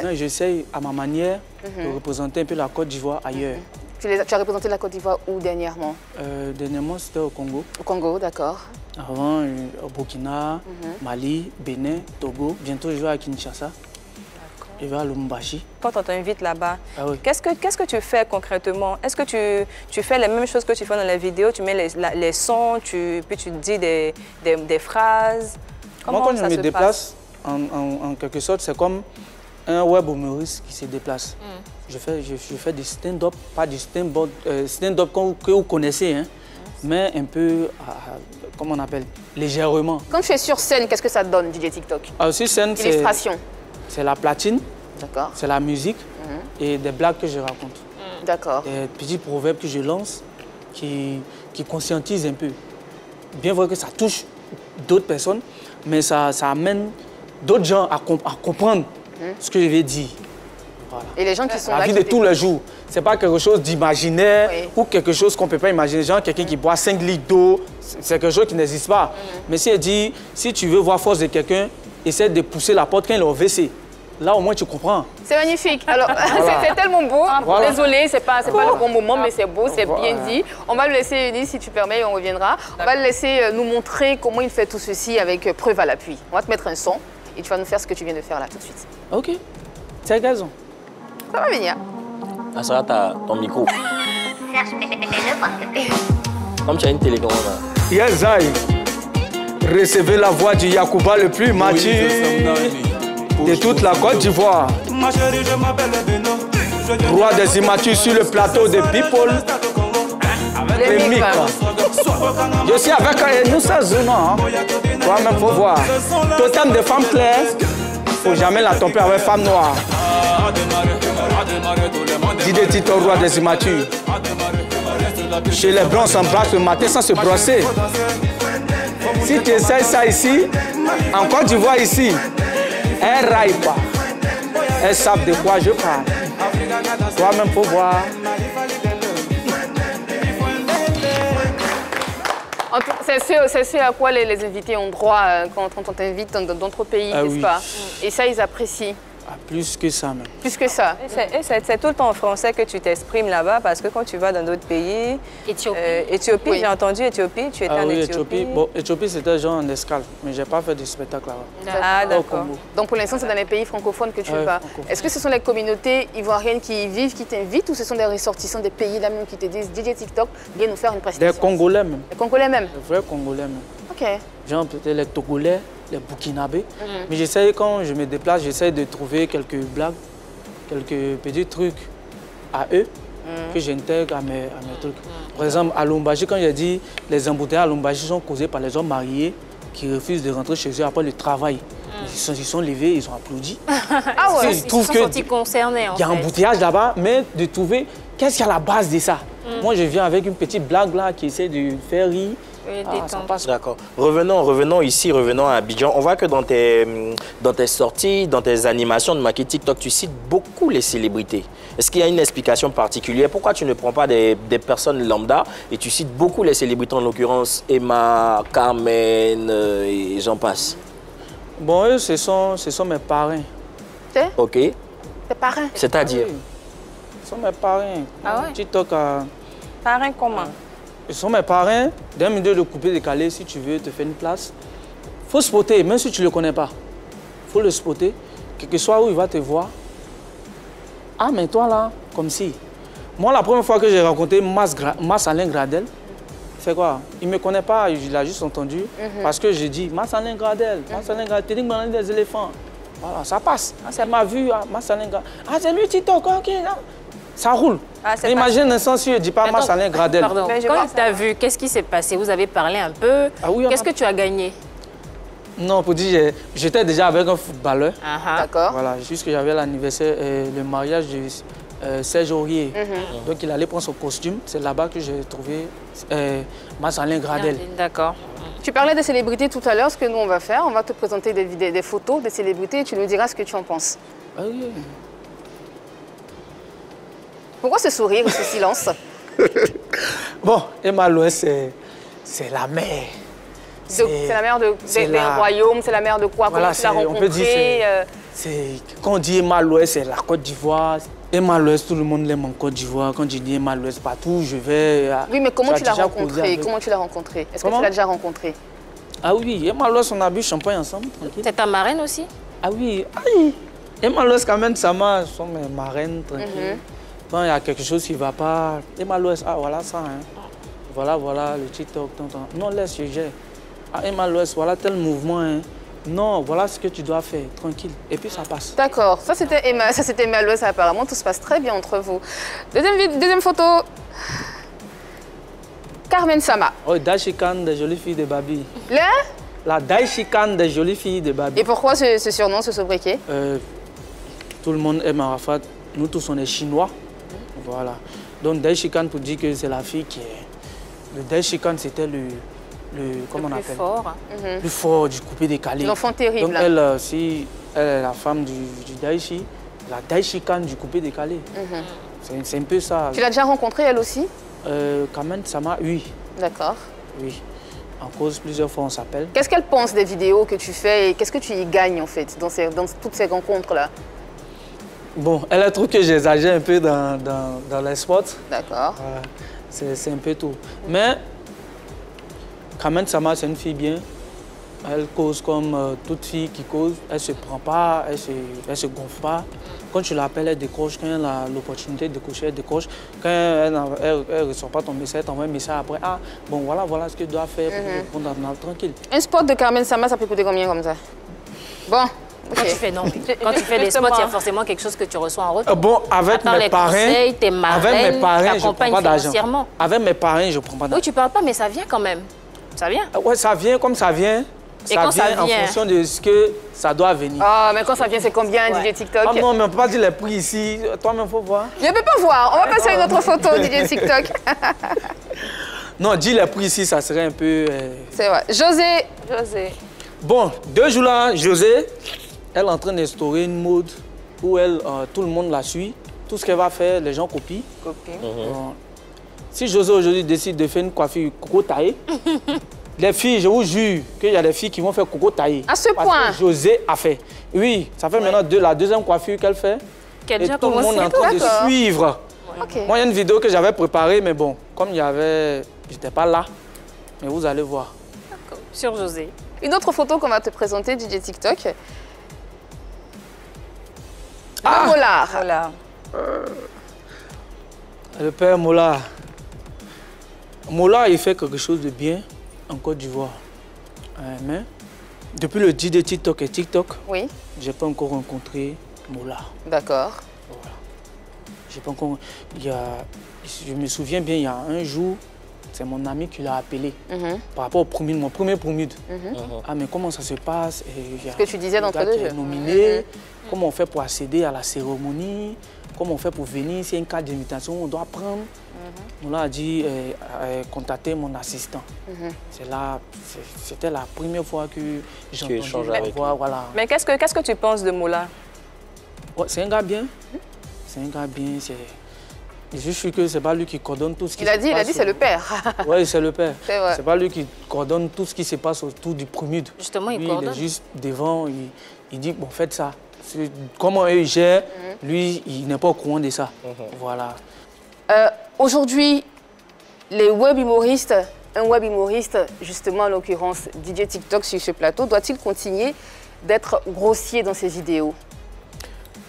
Non, j'essaye à ma manière de représenter un peu la Côte d'Ivoire ailleurs. Tu as représenté la Côte d'Ivoire où dernièrement? Dernièrement, c'était au Congo. Au Congo, d'accord. Avant, au Burkina, Mali, Bénin, Togo. Bientôt, je vais à Kinshasa. Je vais à Lubumbashi. Quand on t'invite là-bas, qu'est-ce que tu fais concrètement? Est-ce que tu fais les mêmes choses que tu fais dans les vidéos? Tu mets les sons, puis tu dis des phrases? Moi, quand je me déplace, en quelque sorte, c'est comme un web humoriste qui se déplace. Je fais du stand-up, pas du stand-up que vous connaissez, hein, mais un peu, comment on appelle, légèrement. Quand tu es sur scène, qu'est-ce que ça te donne, DJ TikTok? Sur scène, illustration. C'est la platine, c'est la musique et des blagues que je raconte. D'accord. Des petits proverbes que je lance qui conscientisent un peu. Bien vrai que ça touche d'autres personnes, mais ça amène d'autres gens à comprendre ce que je vais dire. Voilà. Et les gens qui sont la là... vie de tous les jours. Ce n'est pas quelque chose d'imaginaire ou quelque chose qu'on ne peut pas imaginer. Genre quelqu'un qui boit 5 litres d'eau, c'est quelque chose qui n'existe pas. Mais si elle dit, si tu veux voir force de quelqu'un, essaie de pousser la porte quand il est au WC. Là, au moins, tu comprends. C'est magnifique. Alors, c'est tellement beau. Désolée, c'est pas le bon moment, mais c'est beau, c'est bien dit. On va le laisser, Eunice, si tu permets, on reviendra. On va le laisser nous montrer comment il fait tout ceci avec preuve à l'appui. On va te mettre un son et tu vas nous faire ce que tu viens de faire là tout de suite. Ok. Tu as raison. Ça va venir. Ah, ça va, ton micro. Comme tu as une télécommande. Yezaï, recevez la voix du Yacouba le plus mature de toute la Côte d'Ivoire. Roi des immatures sur le plateau de People. Les Mika. Je suis avec Noussa Zuma. Toi-même, faut voir. Totem de femmes claires, faut jamais la tromper avec femme noire. DJ TikTok, roi des immatures. Chez les blancs, on s'embrasse le matin sans se brosser. Si tu essayes ça ici, en Côte d'Ivoire ici, elles raillent pas. Elles savent de quoi je parle. Toi-même, faut voir. C'est ce à quoi les invités ont droit quand on t'invite dans d'autres pays, n'est-ce pas? Et ça, ils apprécient. Ah, plus que ça même. Plus que ça. C'est tout le temps en français que tu t'exprimes là-bas parce que quand tu vas dans d'autres pays... Éthiopie, Oui. j'ai entendu Éthiopie, tu étais en Éthiopie. Bon, Éthiopie, c'était genre en escale, mais j'ai pas fait de spectacle là-bas. Ah, d'accord. Donc pour l'instant, c'est dans les pays francophones que tu Ouais, vas. francophone. Est-ce que ce sont les communautés ivoiriennes qui y vivent, qui t'invitent, ou ce sont des ressortissants des pays là même qui te disent DJ TikTok, viens nous faire une prestation? Des Congolais même. Les Congolais même? Des vrais Congolais même. Ok. Genre peut-être les Togolais, les Burkinabés. Mais j'essaye, quand je me déplace, j'essaie de trouver quelques blagues, quelques petits trucs à eux que j'intègre à mes trucs. Par exemple, à Lombaji, quand j'ai dit les embouteillages à Lombaji sont causés par les hommes mariés qui refusent de rentrer chez eux après le travail. Ils sont levés, ils ont applaudi. Ah ouais. Ils sont sentis concernés, en fait. Il y a un embouteillage là-bas, mais de trouver qu'est-ce qu'il y a à la base de ça. Moi, je viens avec une petite blague là qui essaie de faire rire. Ça passe. D'accord. Revenons ici, revenons à Abidjan. On voit que dans tes sorties, dans tes animations de maquette TikTok, tu cites beaucoup les célébrités. Est-ce qu'il y a une explication particulière? Pourquoi tu ne prends pas des personnes lambda et tu cites beaucoup les célébrités, en l'occurrence Emma, Carmen et j'en passe? Bon, eux, ce sont mes parrains. Ok. Tes parrains? C'est-à-dire? Ce sont mes parrains. Ah ouais? TikTok Parrain comment? Ils sont mes parrains. D'un milieu de couper décalé, si tu veux te faire une place. Il faut spotter, même si tu ne le connais pas. Il faut le spotter. Quel que soit où il va te voir. Ah, mais toi là, comme si. Moi, la première fois que j'ai rencontré Mass Alain Gradel, c'est quoi? Il ne me connaît pas, il l'a juste entendu. Parce que j'ai dit, Mass Alain Gradel, Mass Alain Gradel, technique des éléphants. Voilà, ça passe. Ah, c'est ma vue, Mass Alain Gradel. Ah, c'est lui TikTok, ok, là. Ça roule. Imagine un sens si je ne dis pas Mass Alain Gradel. Pardon, quand tu as vu, qu'est-ce qui s'est passé? Vous avez parlé un peu. Qu'est-ce que tu as gagné? Non, pour dire, j'étais déjà avec un footballeur. D'accord. Voilà, juste que j'avais l'anniversaire, le mariage de Serge Aurier. Donc il allait prendre son costume. C'est là-bas que j'ai trouvé Mass Alain Gradel. D'accord. Tu parlais des célébrités tout à l'heure. Ce que nous, on va faire, on va te présenter des photos des célébrités et tu nous diras ce que tu en penses. Ah oui. Pourquoi ce sourire ou ce silence? Bon, Emma Loès, c'est la mère. C'est la mère des royaumes, c'est la mère de quoi? Voilà, comment tu l'as rencontrée? on peut dire, quand on dit Emma Loès, c'est la Côte d'Ivoire. Emma Loès, tout le monde l'aime en Côte d'Ivoire. Quand je dis Emma Loès, partout je vais... Oui, mais comment tu l'as rencontrée? Comment tu l'as rencontrée? Est-ce que tu l'as déjà rencontrée? Ah oui, Emma Loès, on a bu champagne ensemble, tranquille. C'est ta marraine aussi? Ah oui, aïe. Emma Loès, quand même, Sama, sont mes marraines, tranquille. Quand il y a quelque chose qui ne va pas, Emma Loès, ah voilà ça, hein. Voilà, le TikTok, non, laisse, je gère. Ah, Emma Loès, voilà tel mouvement, hein. Non, voilà ce que tu dois faire, tranquille. Et puis ça passe. D'accord, ça c'était Emma Loès, apparemment tout se passe très bien entre vous. Deuxième photo. Carmen Sama. Oh, Daishikan des jolies filles de Babi. La Daishikan des jolies filles de Babi. Et pourquoi ce surnom, ce sobriquet? Tout le monde aime Arafat. Nous tous, on est Chinois. Voilà. Donc Daishikan, pour dire que c'est la fille qui est... Le Daishikan, c'était comment on appelle? Fort. Plus fort du coupé décalé. L'enfant terrible. Donc elle, si elle est la femme du Daishi, la Daishikan du coupé décalé. C'est un peu ça. Tu l'as déjà rencontrée, elle aussi? Carmen Sama, oui. D'accord. Oui. En cause, plusieurs fois, on s'appelle. Qu'est-ce qu'elle pense des vidéos que tu fais et qu'est-ce que tu y gagnes, en fait, dans toutes ces rencontres-là? Bon, elle a trouvé que j'exagère un peu dans les spots. D'accord. C'est un peu tout. Mais Carmen Sama, c'est une fille bien. Elle cause comme toute fille qui cause. Elle ne se prend pas, elle se gonfle pas. Quand tu l'appelles, elle décroche. Quand elle a l'opportunité de décrocher, elle décroche. Quand elle ne reçoit pas ton message, elle t'envoie un message après. Ah, bon, voilà ce que tu dois faire pour répondre tranquille. Un spot de Carmen Sama, ça peut coûter combien comme ça? Bon. Quand tu fais des spots, il y a forcément quelque chose que tu reçois en retour. Bon, avec mes parrains, tes marraines, je ne prends pas d'argent. Avec mes parrains, je ne prends pas d'argent. Oui, tu ne parles pas, mais ça vient quand même. Ça vient. Oui, ça vient comme ça vient. Ça vient en fonction de ce que ça doit venir. Ah, mais quand ça vient, c'est combien, DJ TikTok? Ah non, mais on ne peut pas dire les prix ici. Toi-même, il faut voir. Je ne peux pas voir. On va passer à une autre photo, DJ TikTok. Non, dis les prix ici, ça serait un peu... C'est vrai. José. Bon, 2 jours là, José, elle est en train d'instaurer une mode où tout le monde la suit. Tout ce qu'elle va faire, les gens copient. Si José aujourd'hui décide de faire une coiffure coco taillée, Les filles, je vous jure qu'il y a des filles qui vont faire coco taillé. À ce point? Que José a fait. Oui, ça fait maintenant la deuxième coiffure qu'elle fait. Et tout le monde est en train de suivre. Okay. Moi, il y a une vidéo que j'avais préparée, mais bon, comme il y avait... J'étais pas là, mais vous allez voir. D'accord. Sur José. Une autre photo qu'on va te présenter, DJ TikTok. Mollard. Voilà. Le père Mollard. Mollard, il fait quelque chose de bien en Côte d'Ivoire. Mais depuis le DJ TikTok et TikTok, oui, j'ai pas encore rencontré Mollard. D'accord. Voilà. J'ai pas encore... Je me souviens bien, il y a un jour, c'est mon ami qui l'a appelé par rapport au Promide, mon premier Promide. Ah, mais comment ça se passe? Ce que tu disais d'entre deux jeux. Nominé, comment on fait pour accéder à la cérémonie, comment on fait pour venir, s'il y a une carte d'invitation, on doit prendre. On a dit contacter mon assistant. C'était la première fois que j'ai entendu la voix. Voilà. Mais qu'est-ce que tu penses de Mollard? Ouais, c'est un gars bien. C'est un gars bien. Je suis que c'est pas lui qui coordonne tout ce qui se passe. Il a dit c'est le père. Oui, c'est le père. C'est pas lui qui coordonne tout ce qui se passe autour du Promide. Justement, il coordonne. Il est juste devant, il dit bon, faites ça. Comment eux ils gèrent, lui, il n'est pas au courant de ça. Voilà. Aujourd'hui, les web humoristes, un web humoriste, justement en l'occurrence DJ TikTok sur ce plateau, doit-il continuer d'être grossier dans ses vidéos?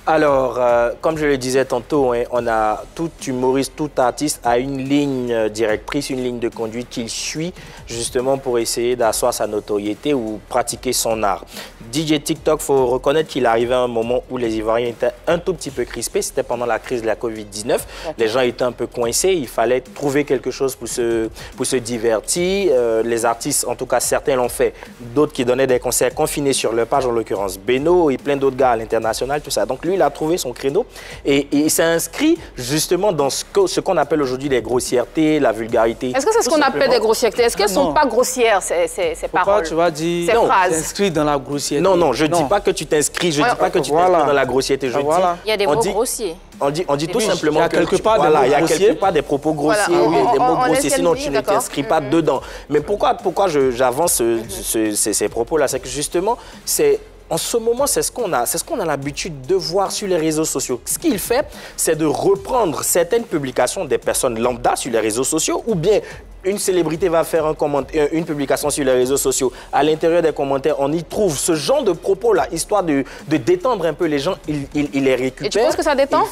Alors, comme je le disais tantôt, on a tout humoriste, tout artiste a une ligne directrice, une ligne de conduite qu'il suit justement pour essayer d'asseoir sa notoriété ou pratiquer son art. DJ TikTok, il faut reconnaître qu'il arrivait à un moment où les Ivoiriens étaient un tout petit peu crispés. C'était pendant la crise de la Covid-19. Les gens étaient un peu coincés. Il fallait trouver quelque chose pour se divertir. Les artistes, en tout cas, certains l'ont fait. D'autres qui donnaient des concerts confinés sur leur page, en l'occurrence Beno et plein d'autres gars à l'international, tout ça. Donc lui, il a trouvé son créneau et il s'est inscrit justement dans ce qu'on appelle aujourd'hui les grossièretés, la vulgarité. Est-ce que c'est ce qu'on appelle des grossièretés? Est-ce qu'elles ne sont pas grossières, ces paroles? Tu vas dire, non, t'inscris dans la grossièreté. Non, je ne dis pas que tu t'inscris, je ne dis pas que tu t'inscris dans la grossièreté. Je dis, il y a des mots grossiers. On dit tout simplement qu'il y a quelque part des propos grossiers, des mots grossiers, sinon tu ne t'inscris pas dedans. Mais pourquoi j'avance ces propos-là? C'est que justement, en ce moment, c'est ce qu'on a l'habitude de voir sur les réseaux sociaux. Ce qu'il fait, c'est de reprendre certaines publications des personnes lambda sur les réseaux sociaux ou bien une célébrité va faire une publication sur les réseaux sociaux. À l'intérieur des commentaires, on y trouve ce genre de propos-là, histoire de détendre un peu les gens. Il les récupère. Et tu penses que ça détend?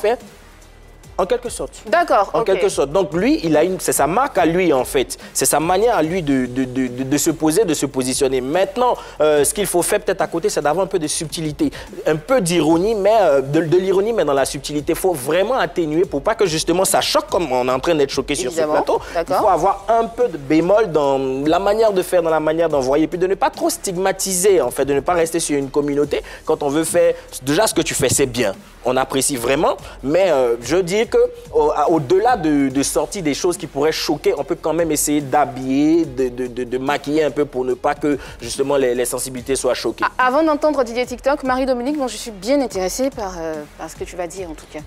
En quelque sorte. D'accord, En quelque sorte. Donc lui, c'est sa marque à lui en fait. C'est sa manière à lui de se poser, de se positionner. Maintenant, ce qu'il faut faire peut-être à côté, c'est d'avoir un peu de subtilité. Un peu d'ironie, mais de l'ironie, mais dans la subtilité. Il faut vraiment atténuer pour pas que justement ça choque comme on est en train d'être choqué sur ce plateau. Il faut avoir un peu de bémol dans la manière de faire, dans la manière d'envoyer. Puis de ne pas trop stigmatiser en fait, de ne pas rester sur une communauté. Quand on veut faire, déjà ce que tu fais, c'est bien. On apprécie vraiment, mais je dis qu'au-delà de sortir des choses qui pourraient choquer, on peut quand même essayer d'habiller, de maquiller un peu pour ne pas que justement les sensibilités soient choquées. Avant d'entendre DJ TikTok, Marie-Dominique, je suis bien intéressée par ce que tu vas dire en tout cas.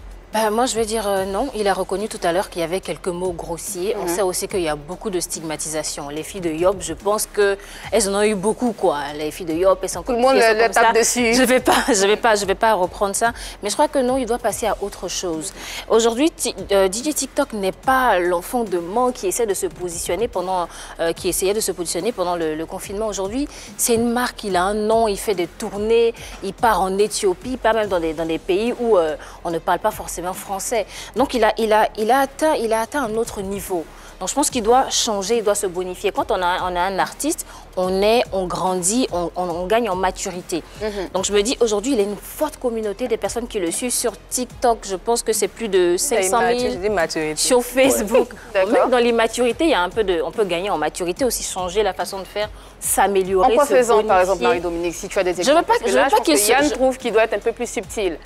Moi, je vais dire non. Il a reconnu tout à l'heure qu'il y avait quelques mots grossiers. On sait aussi qu'il y a beaucoup de stigmatisation. Les filles de Yop, je pense qu'elles en ont eu beaucoup, quoi. Les filles de Yop, elles sont tout le monde le tape dessus. Je vais pas reprendre ça. Mais je crois que non, il doit passer à autre chose. Aujourd'hui, DJ TikTok n'est pas l'enfant de Man qui essaie de se positionner qui essayait de se positionner pendant le confinement. Aujourd'hui, c'est une marque. Il a un nom, il fait des tournées, il part en Éthiopie, pas même dans des pays où on ne parle pas forcément français. Donc il a atteint un autre niveau. Donc je pense qu'il doit changer, il doit se bonifier. Quand on a un artiste, on grandit, on gagne en maturité. Donc je me dis, aujourd'hui, il y a une forte communauté des personnes qui le suivent sur TikTok. Je pense que c'est plus de 500 000 sur Facebook. Même dans l'immaturité, on peut gagner en maturité, aussi changer la façon de faire, s'améliorer. En quoi faisant, par exemple, Marie-Dominique, si tu as des exemples? Je veux pas qu'il Yann trouve qu'il doit être un peu plus subtil.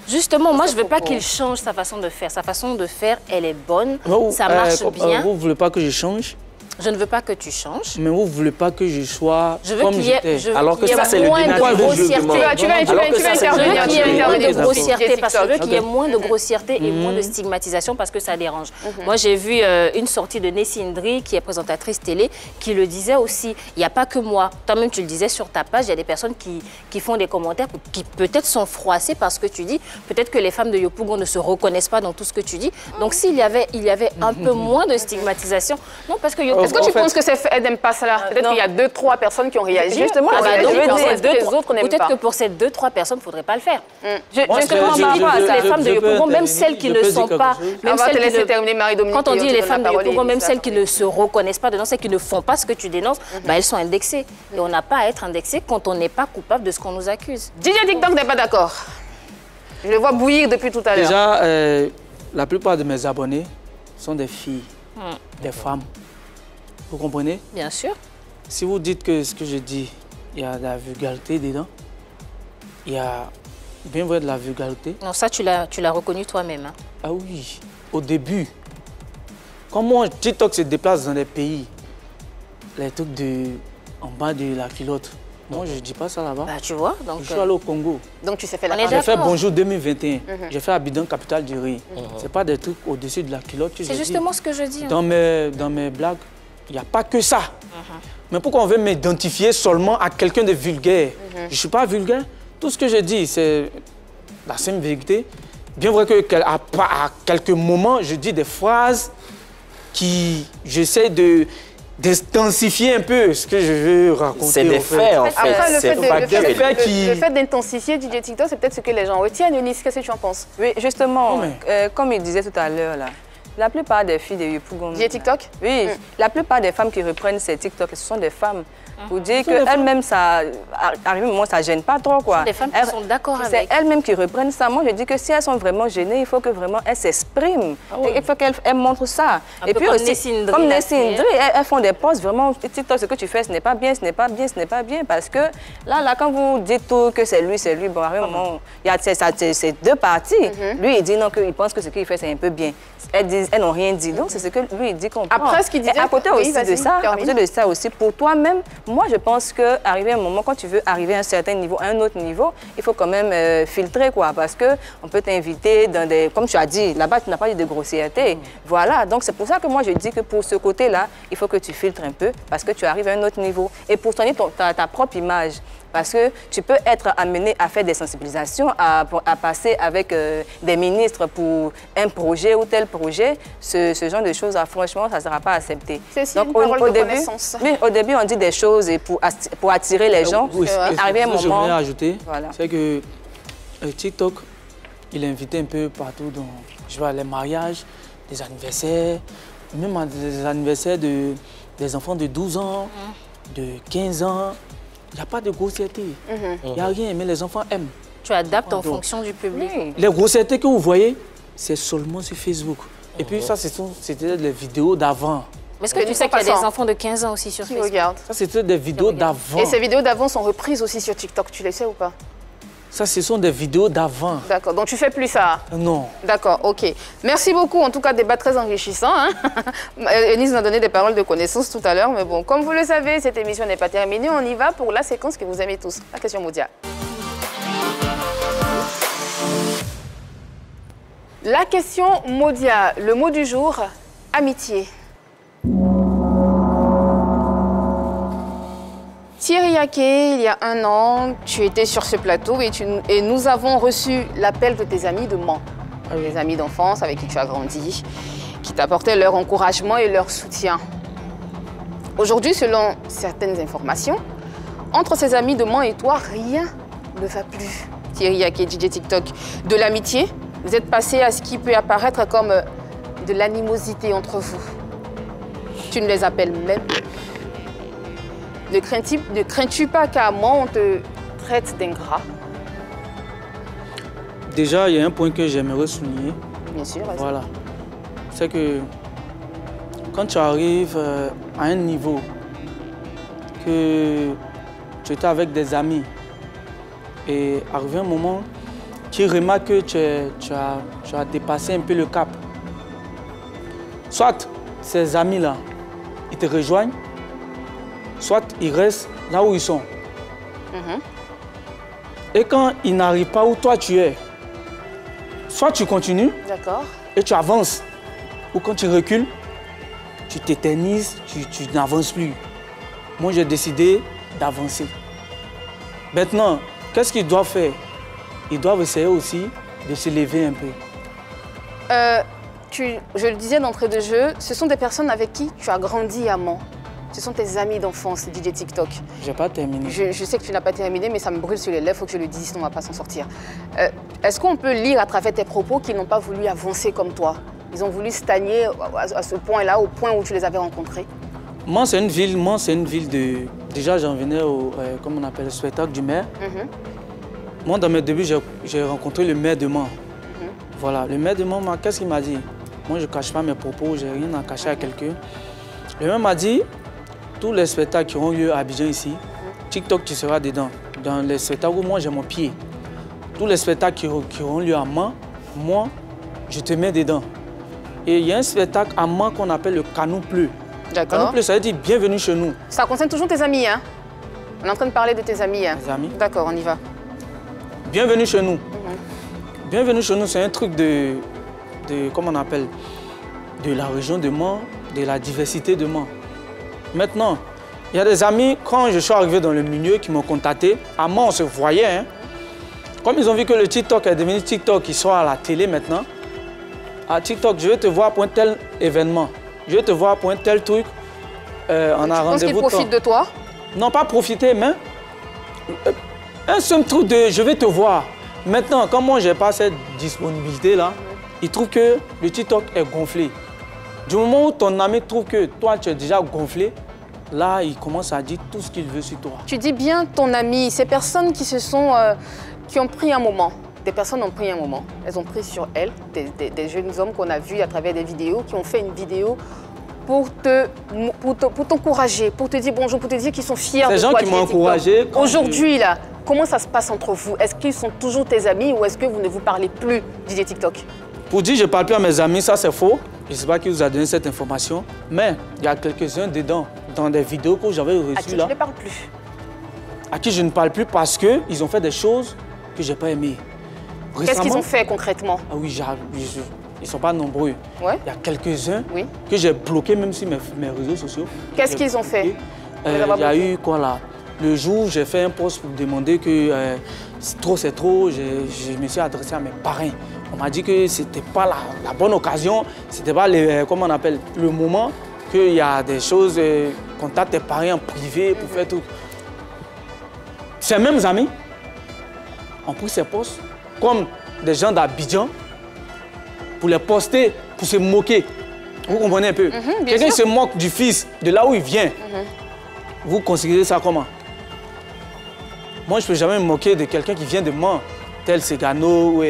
Justement, moi, je ne veux pas qu'il change sa façon de faire. Sa façon de faire, elle est bonne, ça marche bien. Vous ne voulez pas que je change? Je ne veux pas que tu changes. Mais vous ne voulez pas que je sois comme j'étais. Alors que ça, c'est le moins de grossièreté. Tu vas intervenir. Je veux qu'il y ait moins de grossièreté parce que je veux qu'il y ait moins de grossièreté et moins de stigmatisation parce que ça dérange. Moi, j'ai vu une sortie de Nessie Ndri, qui est présentatrice télé, qui le disait aussi. Il n'y a pas que moi. Toi-même, tu le disais sur ta page, il y a des personnes qui font des commentaires qui peut-être sont froissées parce que tu dis. Peut-être que les femmes de Yopougon ne se reconnaissent pas dans tout ce que tu dis. Donc, s'il y avait un peu moins de stigmatisation. Non, parce que est-ce que tu penses que elle n'aime pas cela? Peut-être qu'il y a 2-3 personnes qui ont réagi. Justement, peut-être que pour ces 2-3 personnes, il ne faudrait pas le faire. Justement, les femmes de Yopougon, même celles qui ne sont pas... Quand on dit les femmes de Yopougon, même celles qui ne se reconnaissent pas dedans, celles qui ne font pas ce que tu dénonces, elles sont indexées. Et on n'a pas à être indexé quand on n'est pas coupable de ce qu'on nous accuse. DJ TikTok n'est pas d'accord. Je le vois bouillir depuis tout à l'heure. Déjà, la plupart de mes abonnés sont des filles, des femmes. Vous comprenez? Bien sûr. Si vous dites que ce que je dis, il y a de la vulgarité dedans, il y a bien vrai de la vulgarité. Non, ça, tu l'as reconnu toi-même. Hein. Ah oui, au début. Quand moi, TikTok se déplace dans des pays, les trucs en bas de la culotte, moi, je ne dis pas ça là-bas. Bah, tu vois, donc... Je suis allé au Congo. Donc, tu sais faire J'ai fait Bonjour 2021. J'ai fait Abidjan, capitale du riz. Ce n'est pas des trucs au-dessus de la culotte. C'est justement ce que je dis. Dans mes blagues, il n'y a pas que ça. Mais pourquoi on veut m'identifier seulement à quelqu'un de vulgaire? Je ne suis pas vulgaire. Tout ce que je dis, c'est la simple vérité. Bien vrai qu'à quelques moments, je dis des phrases qui... J'essaie d'intensifier un peu ce que je veux raconter. C'est des faits, en fait. Après, le fait d'intensifier DJ TikTok, c'est peut-être ce que les gens retiennent. Eunice, qu'est-ce que tu en penses? Oui, justement, comme il disait tout à l'heure, là, la plupart des filles de Yopougon... DJ TikTok? Oui, la plupart des femmes qui reprennent ces TikTok, ce sont des femmes. Pour dire qu'elles-mêmes, ça arrive un moment, ça ne gêne pas trop, quoi. Des femmes qui sont d'accord avec. C'est elles-mêmes qui reprennent ça. Moi, je dis que si elles sont vraiment gênées, il faut que vraiment elles s'expriment. Il faut qu'elles montrent ça. Et puis aussi, comme Nessie Ndri, elles font des posts vraiment, TikTok, ce que tu fais, ce n'est pas bien, ce n'est pas bien, ce n'est pas bien. Parce que là, quand vous dites tout que c'est lui, bon, à un moment, il y a ces deux parties. Lui, il dit non, qu'il pense que ce qu'il fait, c'est un peu bien. Elles n'ont rien dit. Donc, c'est ce que lui, il dit qu'on prend. Après, ce qu'il disait... À côté de ça aussi, pour toi-même, moi, je pense qu'arriver à un moment, quand tu veux arriver à un certain niveau, à un autre niveau, il faut quand même filtrer, quoi. Parce qu'on peut t'inviter dans des... Comme tu as dit, là-bas, tu n'as pas dit de grossièreté. Voilà. Donc, c'est pour ça que moi, je dis que pour ce côté-là, il faut que tu filtres un peu parce que tu arrives à un autre niveau. Et pour soigner ta propre image. Parce que tu peux être amené à faire des sensibilisations, à passer avec des ministres pour un projet ou tel projet. Ce genre de choses, franchement, ça ne sera pas accepté. C'est une parole de connaissance. Oui, au début, on dit des choses pour attirer les gens. Oui, arriver à un moment... Ce que je voudrais ajouter, voilà. c'est que TikTok, il est invité un peu partout dans les mariages, des anniversaires, même des anniversaires des enfants de 12 ans, de 15 ans. Il n'y a pas de grossièreté. Il n'y a rien, mais les enfants aiment. Tu adaptes en fonction du public. Les grossièretés que vous voyez, c'est seulement sur Facebook. Et puis ça, c'était des vidéos d'avant. Mais est-ce que tu sais qu'il y a des enfants de 15 ans aussi sur Facebook? Regarde. Ça, c'était des vidéos d'avant. Et ces vidéos d'avant sont reprises aussi sur TikTok, tu les sais ou pas? Ça, ce sont des vidéos d'avant. D'accord, donc tu fais plus ça? Non. D'accord, ok. Merci beaucoup, en tout cas, débat très enrichissant. Hein? Eunice nous a donné des paroles de connaissance tout à l'heure, mais bon, comme vous le savez, cette émission n'est pas terminée. On y va pour la séquence que vous aimez tous. La question mondiale. La question mondiale, le mot du jour, amitié. Thierry Yaké, il y a un an, tu étais sur ce plateau et nous avons reçu l'appel de tes amis de Mans, des amis d'enfance avec qui tu as grandi, qui t'apportaient leur encouragement et leur soutien. Aujourd'hui, selon certaines informations, entre ces amis de Mans et toi, rien ne va plus. Thierry Yaké, DJ TikTok, de l'amitié, vous êtes passé à ce qui peut apparaître comme de l'animosité entre vous. Tu ne les appelles même plus. Ne crains-tu pas qu'à Mans, on te traite d'ingrat? Déjà, il y a un point que j'aimerais souligner. Bien sûr. Voilà. C'est que quand tu arrives à un niveau que tu étais avec des amis et arrivé un moment, tu remarques que tu as dépassé un peu le cap. Soit ces amis-là, ils te rejoignent, soit ils restent là où ils sont. Et quand ils n'arrivent pas où toi tu es, soit tu continues et tu avances, ou quand tu recules, tu t'éternises, tu n'avances plus. Moi, j'ai décidé d'avancer. Maintenant, qu'est-ce qu'ils doivent faire? Ils doivent essayer aussi de se lever un peu. Je le disais d'entrée de jeu, ce sont des personnes avec qui tu as grandi à Mans. Ce sont tes amis d'enfance, DJ TikTok. J'ai pas terminé. Je sais que tu n'as pas terminé, mais ça me brûle sur les lèvres, il faut que je le dise, sinon on ne va pas s'en sortir. Est-ce qu'on peut lire à travers tes propos qu'ils n'ont pas voulu avancer comme toi? Ils ont voulu stagner à ce point-là, au point où tu les avais rencontrés? Mans, c'est une ville de... Déjà, j'en venais au, comme on appelle, le spectacle du maire. Moi, dans mes débuts, j'ai rencontré le maire de Mans. Voilà, le maire de Mans, qu'est-ce qu'il m'a dit? Moi, je ne cache pas mes propos, je n'ai rien à cacher à quelqu'un. Le maire m'a dit, tous les spectacles qui auront lieu à Abidjan ici, TikTok, tu seras dedans. Dans les spectacles où moi, j'ai mon pied. Tous les spectacles qui auront lieu à Mans, moi, je te mets dedans. Et il y a un spectacle à Mans qu'on appelle le Canou Pleu. D'accord. Canou Pleu, ça veut dire bienvenue chez nous. Ça concerne toujours tes amis, hein? On est en train de parler de tes amis, hein? Mes amis. D'accord, on y va. Bienvenue chez nous. Bienvenue chez nous, c'est un truc de, comment on appelle, de la région de Mans, de la diversité de Mans. Maintenant, il y a des amis, quand je suis arrivé dans le milieu, qui m'ont contacté. À Mans, on se voyait. Hein. Comme ils ont vu que le TikTok est devenu TikTok, ils sont à la télé maintenant. À TikTok, je vais te voir pour un tel événement. Je vais te voir pour un tel truc. On a rendez-vous. Tu penses qu'ils profitent de toi? Non, pas profiter, mais un seul truc de je vais te voir. Maintenant, comme moi, je n'ai pas cette disponibilité-là, ils trouvent que le TikTok est gonflé. Du moment où ton ami trouve que toi, tu es déjà gonflé, là, il commence à dire tout ce qu'il veut sur toi. Tu dis bien ton ami, ces personnes qui qui ont pris un moment. Des personnes ont pris un moment. Elles ont pris sur elles, des jeunes hommes qu'on a vus à travers des vidéos, qui ont fait une vidéo pour t'encourager, pour te dire bonjour, pour te dire qu'ils sont fiers de toi. Ces gens qui m'ont encouragé. Aujourd'hui, là, comment ça se passe entre vous? Est-ce qu'ils sont toujours tes amis ou est-ce que vous ne vous parlez plus, DJ TikTok? Pour dire que je ne parle plus à mes amis, ça c'est faux. Je ne sais pas qui vous a donné cette information, mais il y a quelques-uns dedans, dans des vidéos que j'avais reçues là. À qui tu ne parles plus? À qui je ne parle plus parce qu'ils ont fait des choses que je n'ai pas aimées. Qu'est-ce qu'ils ont fait concrètement? Ah oui, ils ne sont pas nombreux. Ouais. Il y a quelques-uns que j'ai bloqués même sur mes réseaux sociaux. Qu'est-ce qu'ils ont fait? Il y a eu quoi là? Le jour où j'ai fait un post pour demander que c'est trop, je me suis adressé à mes parrains. On m'a dit que ce n'était pas la bonne occasion, ce n'était pas comment on appelle, le moment qu'il y a des choses, contacte tes parents en privé pour faire tout. Ces mêmes amis ont pris ces posts comme des gens d'Abidjan pour les poster, pour se moquer. Vous comprenez un peu? Quelqu'un se moque du fils, de là où il vient. Vous considérez ça comment? Moi, je ne peux jamais me moquer de quelqu'un qui vient de Mans, tel Segano ou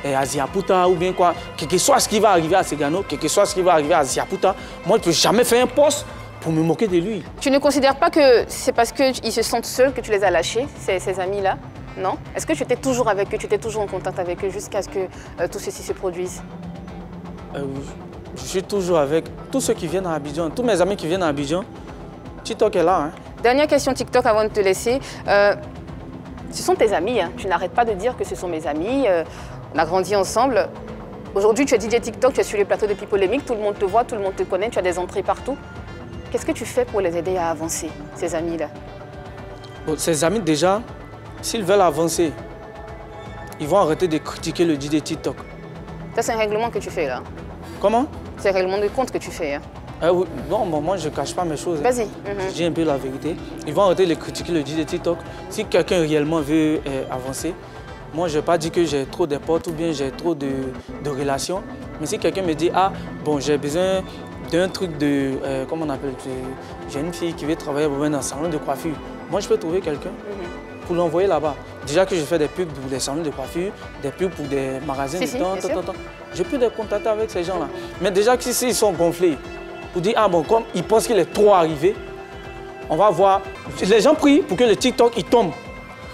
Aziaputa ou bien quoi. Quel que soit ce qui va arriver à Segano, quel que soit ce qui va arriver à Aziaputa, moi, je ne peux jamais faire un post pour me moquer de lui. Tu ne considères pas que c'est parce qu'ils se sentent seuls que tu les as lâchés, ces amis-là? Non? Est-ce que tu étais toujours avec eux, tu étais toujours en contact avec eux jusqu'à ce que tout ceci se produise? Je suis toujours avec tous ceux qui viennent à Abidjan, tous mes amis qui viennent à Abidjan. TikTok est là. Hein. Dernière question TikTok avant de te laisser. Ce sont tes amis, hein. Tu n'arrêtes pas de dire que ce sont mes amis. On a grandi ensemble. Aujourd'hui, tu es DJ TikTok, tu es sur les plateaux de People Polémique, tout le monde te voit, tout le monde te connaît, tu as des entrées partout. Qu'est-ce que tu fais pour les aider à avancer, ces amis-là? Bon, ces amis, déjà, s'ils veulent avancer, ils vont arrêter de critiquer le DJ TikTok. Ça, c'est un règlement que tu fais, là? Comment? C'est un règlement de compte que tu fais, hein? Oui. Non, moi, je ne cache pas mes choses. Vas-y. Je dis un peu la vérité. Ils vont arrêter de critiquer le DJ TikTok. Si quelqu'un réellement veut avancer, moi, je n'ai pas dit que j'ai trop de potes ou bien j'ai trop de relations. Mais si quelqu'un me dit, ah, bon, j'ai besoin d'un truc de, comment on appelle, j'ai une fille qui veut travailler dans un salon de coiffure. Moi, je peux trouver quelqu'un pour l'envoyer là-bas. Déjà que je fais des pubs pour des salons de coiffure, des pubs pour des magasins de temps. Je peux les contacter avec ces gens-là. Mais déjà que s'ils sont gonflés, pour dire, ah bon, comme ils pensent qu'il est trop arrivé, on va voir. Les gens prient pour que le TikTok il tombe.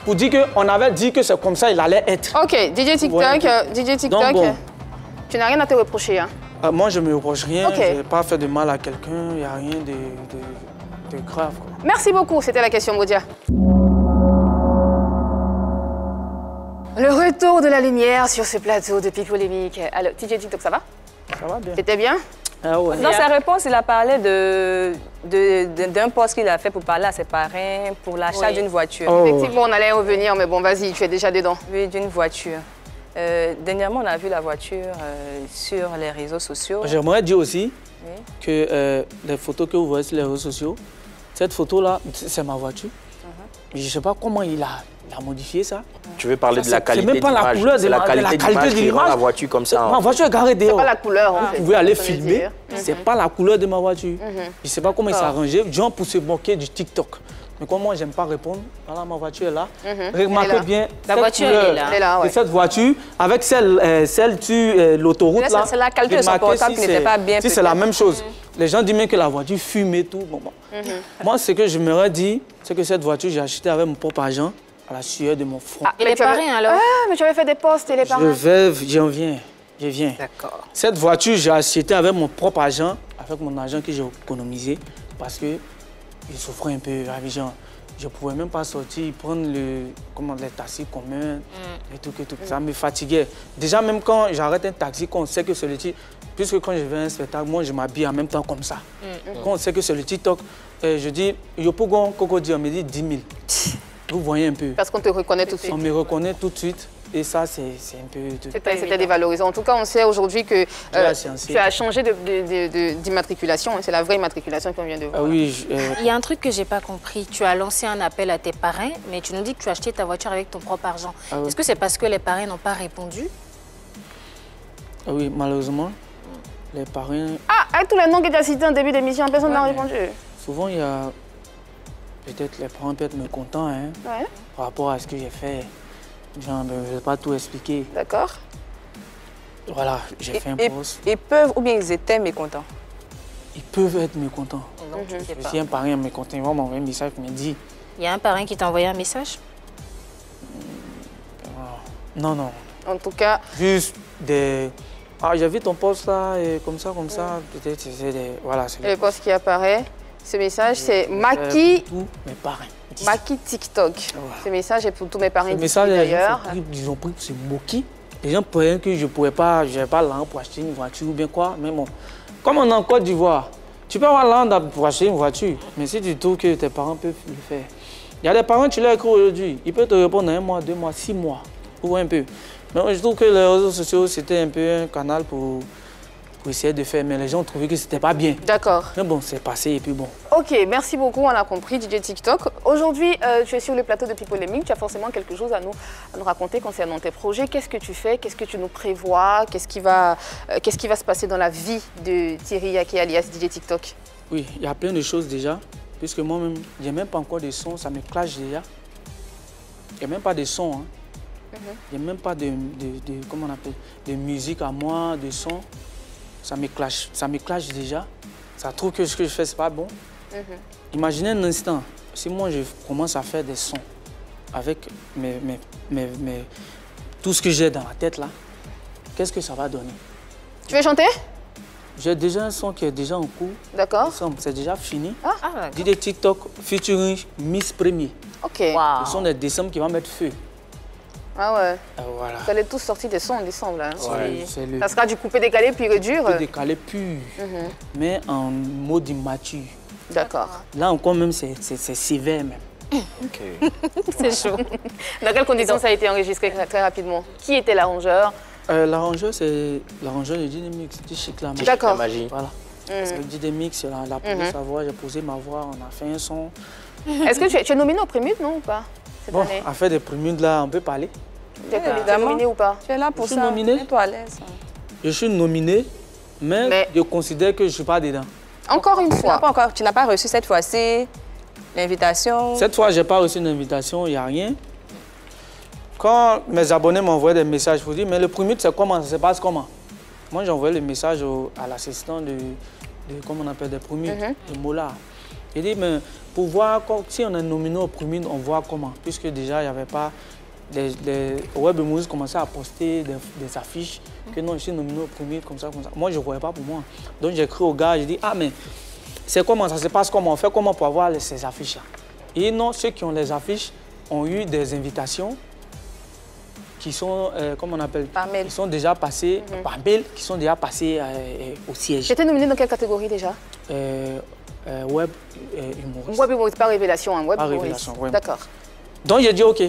Pour dire qu'on avait dit que c'est comme ça il allait être. Ok, DJ TikTok, Donc, bon. tu n'as rien à te reprocher. Hein. Moi, je ne me reproche rien. Ok. Je n'ai pas fait de mal à quelqu'un. Il n'y a rien de grave, quoi. Merci beaucoup, c'était la question Moudia. Le retour de la lumière sur ce plateau de Pic Polémique. Alors, TJ TikTok, ça va? Ça va bien. C'était bien? Ah ouais. Dans sa réponse, il a parlé d'un poste qu'il a fait pour parler à ses parrains pour l'achat d'une voiture. Oh. Effectivement, on allait revenir, mais bon, vas-y, tu es déjà dedans. Oui, d'une voiture. Dernièrement, on a vu la voiture sur les réseaux sociaux. J'aimerais dire aussi que les photos que vous voyez sur les réseaux sociaux, cette photo-là, c'est ma voiture. Je ne sais pas comment il a modifié ça. Tu veux parler de la qualité d'image? C'est même pas la couleur de la qualité d'image qui rend la voiture comme ça. Ma voiture est garée dehors. C'est pas la couleur, en fait. Vous pouvez aller filmer, c'est pas la couleur de ma voiture. Je ne sais pas comment il s'est arrangé, genre pour se moquer du TikTok. Mais comme moi, j'aime pas répondre, voilà, ma voiture est là. Remarquez bien, la voiture est là. Et cette voiture, avec celle sur l'autoroute là, c'est la qualité de son portable qui n'était pas bien. Si c'est la même chose. Les gens disent même que la voiture fume et tout. Bon. Moi, ce que je m'aurais dit, c'est que cette voiture, j'ai acheté avec mon propre argent, à la sueur de mon front. Et les parrains alors? Ah, mais tu avais fait des posts et les parrains? Je viens. D'accord. Cette voiture, j'ai acheté avec mon propre argent, avec mon argent que j'ai économisé, parce que je souffrais un peu à Abidjan. Je ne pouvais même pas sortir, prendre les taxis communs et tout. Ça me fatiguait. Déjà, même quand j'arrête un taxi, quand on sait que c'est le TikTok, puisque quand je vais à un spectacle, moi, je m'habille en même temps comme ça. Quand on sait que c'est le TikTok, je dis, Yopogon, Kokodi, on me dit 10 000. Vous voyez un peu. Parce qu'on te reconnaît tout de suite. On me reconnaît tout de suite. Et ça, c'est un peu... C'était dévalorisant. En tout cas, on sait aujourd'hui que tu as changé d'immatriculation. C'est la vraie immatriculation qu'on vient de voir. Ah oui. Il y a un truc que je n'ai pas compris. Tu as lancé un appel à tes parrains, mais tu nous dis que tu as acheté ta voiture avec ton propre argent. Ah oui. Est-ce que c'est parce que les parrains n'ont pas répondu? Ah oui, malheureusement, les parrains... Ah, avec tous les noms que tu as cités en début d'émission, personne n'a répondu. Souvent, il y a... Peut-être les parents peuvent être mécontents par rapport à ce que j'ai fait. Genre, je ne vais pas tout expliquer. D'accord. Voilà, j'ai fait un post. Ils peuvent, ou bien ils étaient mécontents? Ils peuvent être mécontents. Si un parrain est mécontent, il va m'envoyer un message qui me dit... Il y a un parrain qui t'a envoyé un message? Non. En tout cas... Juste des... Ah, j'ai vu ton post là, et comme ça. Peut-être c'est des... Voilà, c'est le post qui apparaît. Ce message, c'est Maki... Tous mes parrains. Maki TikTok. Voilà. Ce message est pour tous mes parrains d'ailleurs. Ils ont pris pour se moquer. Les gens pensaient que je ne pouvais pas, j'avais pas l'argent pour acheter une voiture ou bien quoi. Mais bon, comme on est en Côte d'Ivoire, tu peux avoir l'argent pour acheter une voiture. Mais si tu trouves que tes parents peuvent le faire. Il y a des parents, tu leur écris aujourd'hui, ils peuvent te répondre dans 1 mois, 2 mois, 6 mois. Ou un peu. Mais je trouve que les réseaux sociaux, c'était un peu un canal pour essayer de faire, mais les gens ont trouvé que c'était pas bien. D'accord. Mais bon, c'est passé et puis bon. Ok, merci beaucoup, on a compris, DJ TikTok. Aujourd'hui, tu es sur le plateau de Pic Polémique, tu as forcément quelque chose à nous raconter concernant tes projets. Qu'est-ce que tu fais? Qu'est-ce que tu nous prévois? Qu'est-ce qui va se passer dans la vie de Thierry Yaké alias DJ TikTok? Oui, il y a plein de choses déjà, puisque moi-même, il n'y a même pas encore de son, ça me clash déjà. Il n'y a même pas de son, hein. Il n'y a même pas comment on appelle, de musique à moi, de son. Ça me clash déjà. Ça trouve que ce que je fais, c'est pas bon. Imaginez un instant, si moi je commence à faire des sons avec tout ce que j'ai dans la tête là, qu'est-ce que ça va donner? Tu veux chanter? J'ai déjà un son qui est déjà en cours. D'accord. C'est déjà fini. Ah, DJ TikTok featuring Miss Premier. Ok. Wow. Ce sont des décembre qui vont mettre feu. Ah ouais. Voilà. Vous allez tous sortir des sons en décembre là. Ouais, ça sera du coupé décalé puis dur. Coupé décalé pur, mais en mode immature. D'accord. Là encore même c'est sévère même. Ok. C'est chaud. Dans quelles conditions ça a été enregistré très rapidement? Qui était l'arrangeur? L'arrangeur c'est l'arrangeur de Dynamix, c'est Chic la magie. D'accord. Voilà. Parce que Dynamix, il a posé sa voix, j'ai posé ma voix, on a fait un son. Est-ce que tu es nominé au Prémute, non ou pas? Bon, à faire des Prémutes là, on peut parler. Tu es nominé ou pas? Tu es là pour ça. Nominé. Mets-toi à l'aise. Je suis nominé, mais je considère que je ne suis pas dedans. Encore une fois. Tu n'as pas reçu cette fois-ci l'invitation? Cette fois, je n'ai pas reçu une invitation, il n'y a rien. Quand mes abonnés m'envoient des messages, je vous dis, mais le Prémute, c'est comment? Ça se passe comment? Moi, j'ai envoyé le message à l'assistant de comment on appelle, des Prémutes, de Mola. Il dit, mais pour voir si on est nominé au Prémute, on voit comment. Puisque déjà, il n'y avait pas les web humouristes commençaient à poster des affiches que non, je suis nominé au premier, comme ça, comme ça. Moi, je ne voyais pas pour moi. Donc, j'ai écrit au gars, j'ai dit, ah, mais c'est comment ça se passe, comment on fait, comment pour avoir ces affiches-là. Et non, ceux qui ont les affiches ont eu des invitations qui sont, comment on appelle, qui sont déjà passées par mail, qui sont déjà passées au siège. J'étais nominé dans quelle catégorie déjà? Web humoriste. Web humoriste, pas révélation, hein, web pas humoriste. révélation, oui. D'accord. Donc j'ai dit OK.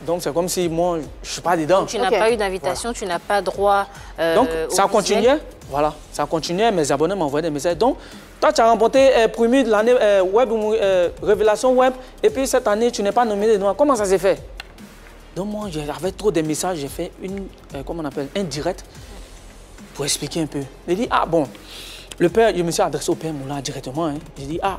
Donc c'est comme si moi, je ne suis pas dedans. Donc, tu n'as pas eu d'invitation, tu n'as pas droit donc ça continuait, voilà, ça continuait, mes abonnés m'envoyaient des messages. Donc toi, tu as remporté premier de l'année web, révélation web, et puis cette année, tu n'es pas nominé dedans. Comment ça s'est fait? Donc moi, j'avais trop de messages, j'ai fait comment on appelle, un direct pour expliquer un peu. J'ai dit, ah bon, le père, je me suis adressé au père Moulin directement. Hein. J'ai dit, ah,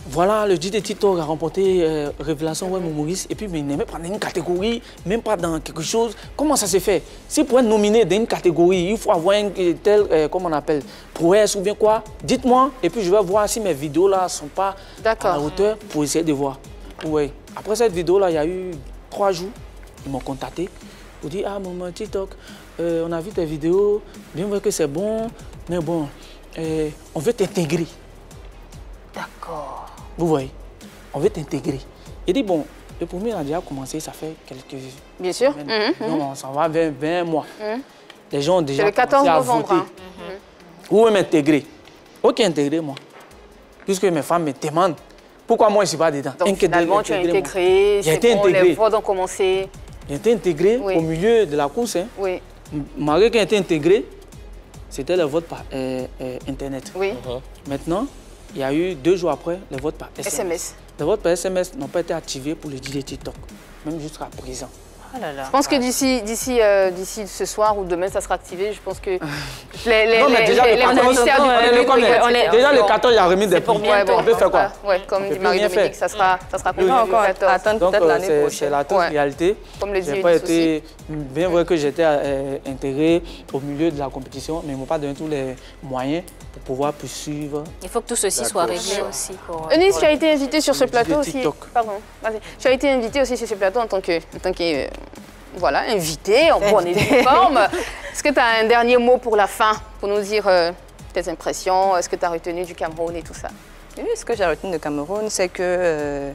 voilà, le DJ TikTok a remporté Révélation Web Humoriste, et puis mais il n'est même pas dans une catégorie, même pas dans quelque chose. Comment ça s'est fait? Si pour être nominé dans une catégorie, il faut avoir une telle, comment on appelle, prouesse ou bien quoi, dites-moi, et puis je vais voir si mes vidéos là ne sont pas à la hauteur pour essayer de voir. Oui. Après cette vidéo là, il y a eu 3 jours, ils m'ont contacté pour dire, ah maman TikTok, on a vu tes vidéos, bien vrai que c'est bon, mais bon, on veut t'intégrer. D'accord. Vous voyez, on veut t'intégrer. Il dit, bon, le premier a déjà commencé, ça fait quelques... Bien sûr. Non, ça va vers 20 mois. Les gens ont déjà le 14 commencé novembre, à voter. Où m'intégrer? Ok, intégrer moi. Puisque mes femmes me demandent, pourquoi moi je ne suis pas dedans? Donc finalement, tu as intégré, c'est bon, les votes ont commencé. J'ai été intégré au milieu de la course. Hein. Oui. Malgré qu'il ait été intégré, c'était le vote par Internet. Oui. Maintenant, il y a eu 2 jours après, les votes par SMS. Les votes par SMS n'ont pas été activés pour le DJ TikTok, même jusqu'à présent. Oh là là. Je pense que d'ici ce soir ou demain, ça sera activé. Je pense que les ministères du public... Déjà, le 14, il y a remis des prix. On peut faire quoi? Oui, comme dit Marie-Dominique, ça sera compris le 14. Attendre peut-être l'année prochaine. C'est la toute réalité. Comme le dit aussi. Bien vrai que j'étais intégré au milieu de la compétition, mais ils ne m'ont pas donné tous les moyens pour pouvoir poursuivre. Il faut que tout ceci soit réglé aussi. Eunice, tu as été invitée sur ce plateau aussi. Pardon, vas-y. Tu as été invitée aussi sur ce plateau en tant que voilà, invité, en bonne et due forme. Est-ce que tu as un dernier mot pour la fin, pour nous dire tes impressions, ce que tu as retenu du Cameroun et tout ça? Oui, ce que j'ai retenu du Cameroun, c'est que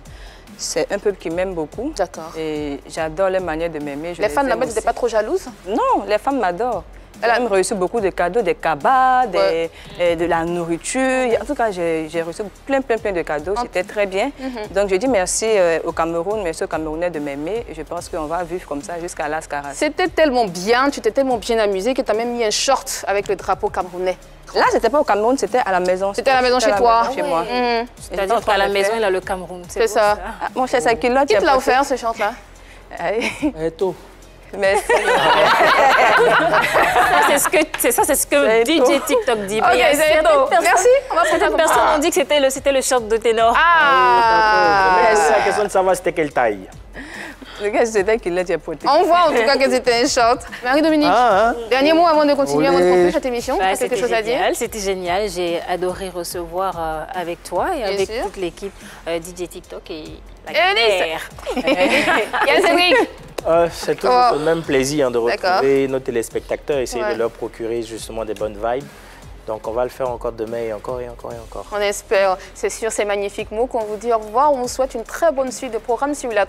c'est un peuple qui m'aime beaucoup. D'accord. Et j'adore les manières de m'aimer. Les femmes là-bas n'étaient pas trop jalouses? Non, les femmes m'adorent. Elle a même reçu beaucoup de cadeaux, des cabas, de la nourriture. En tout cas, j'ai reçu plein de cadeaux. C'était très bien. Donc, je dis merci au Cameroun, merci aux Camerounais de m'aimer. Je pense qu'on va vivre comme ça jusqu'à l'Ascara. C'était tellement bien, tu t'es tellement bien amusé que tu as même mis un short avec le drapeau camerounais. Là, c'était pas au Cameroun, c'était à la maison. C'était à la maison chez toi? Chez moi. C'est-à-dire qu'à la maison, il a le Cameroun. C'est ça. Mon cher, c'est qui là? Qui te l'a offert, ce short-là? Merci. C'est ce que DJ TikTok dit. Ok, c'est tout. Merci. Certaines personnes ont dit que c'était le short de ténor. C'est la question de savoir c'était quelle taille. C'était qu'il l'a porté. On voit en tout cas que c'était un short. Marie-Dominique, dernier mot avant de continuer, avant de conclure cette émission. Tu as quelque chose à dire? C'était génial. J'ai adoré recevoir avec toi et avec toute l'équipe DJ TikTok et c'est toujours le même plaisir de retrouver nos téléspectateurs, essayer de leur procurer justement des bonnes vibes. Donc on va le faire encore demain et encore et encore et encore. On espère. C'est sur ces magnifiques mots qu'on vous dit au revoir. On vous souhaite une très bonne suite de programme. Si vous la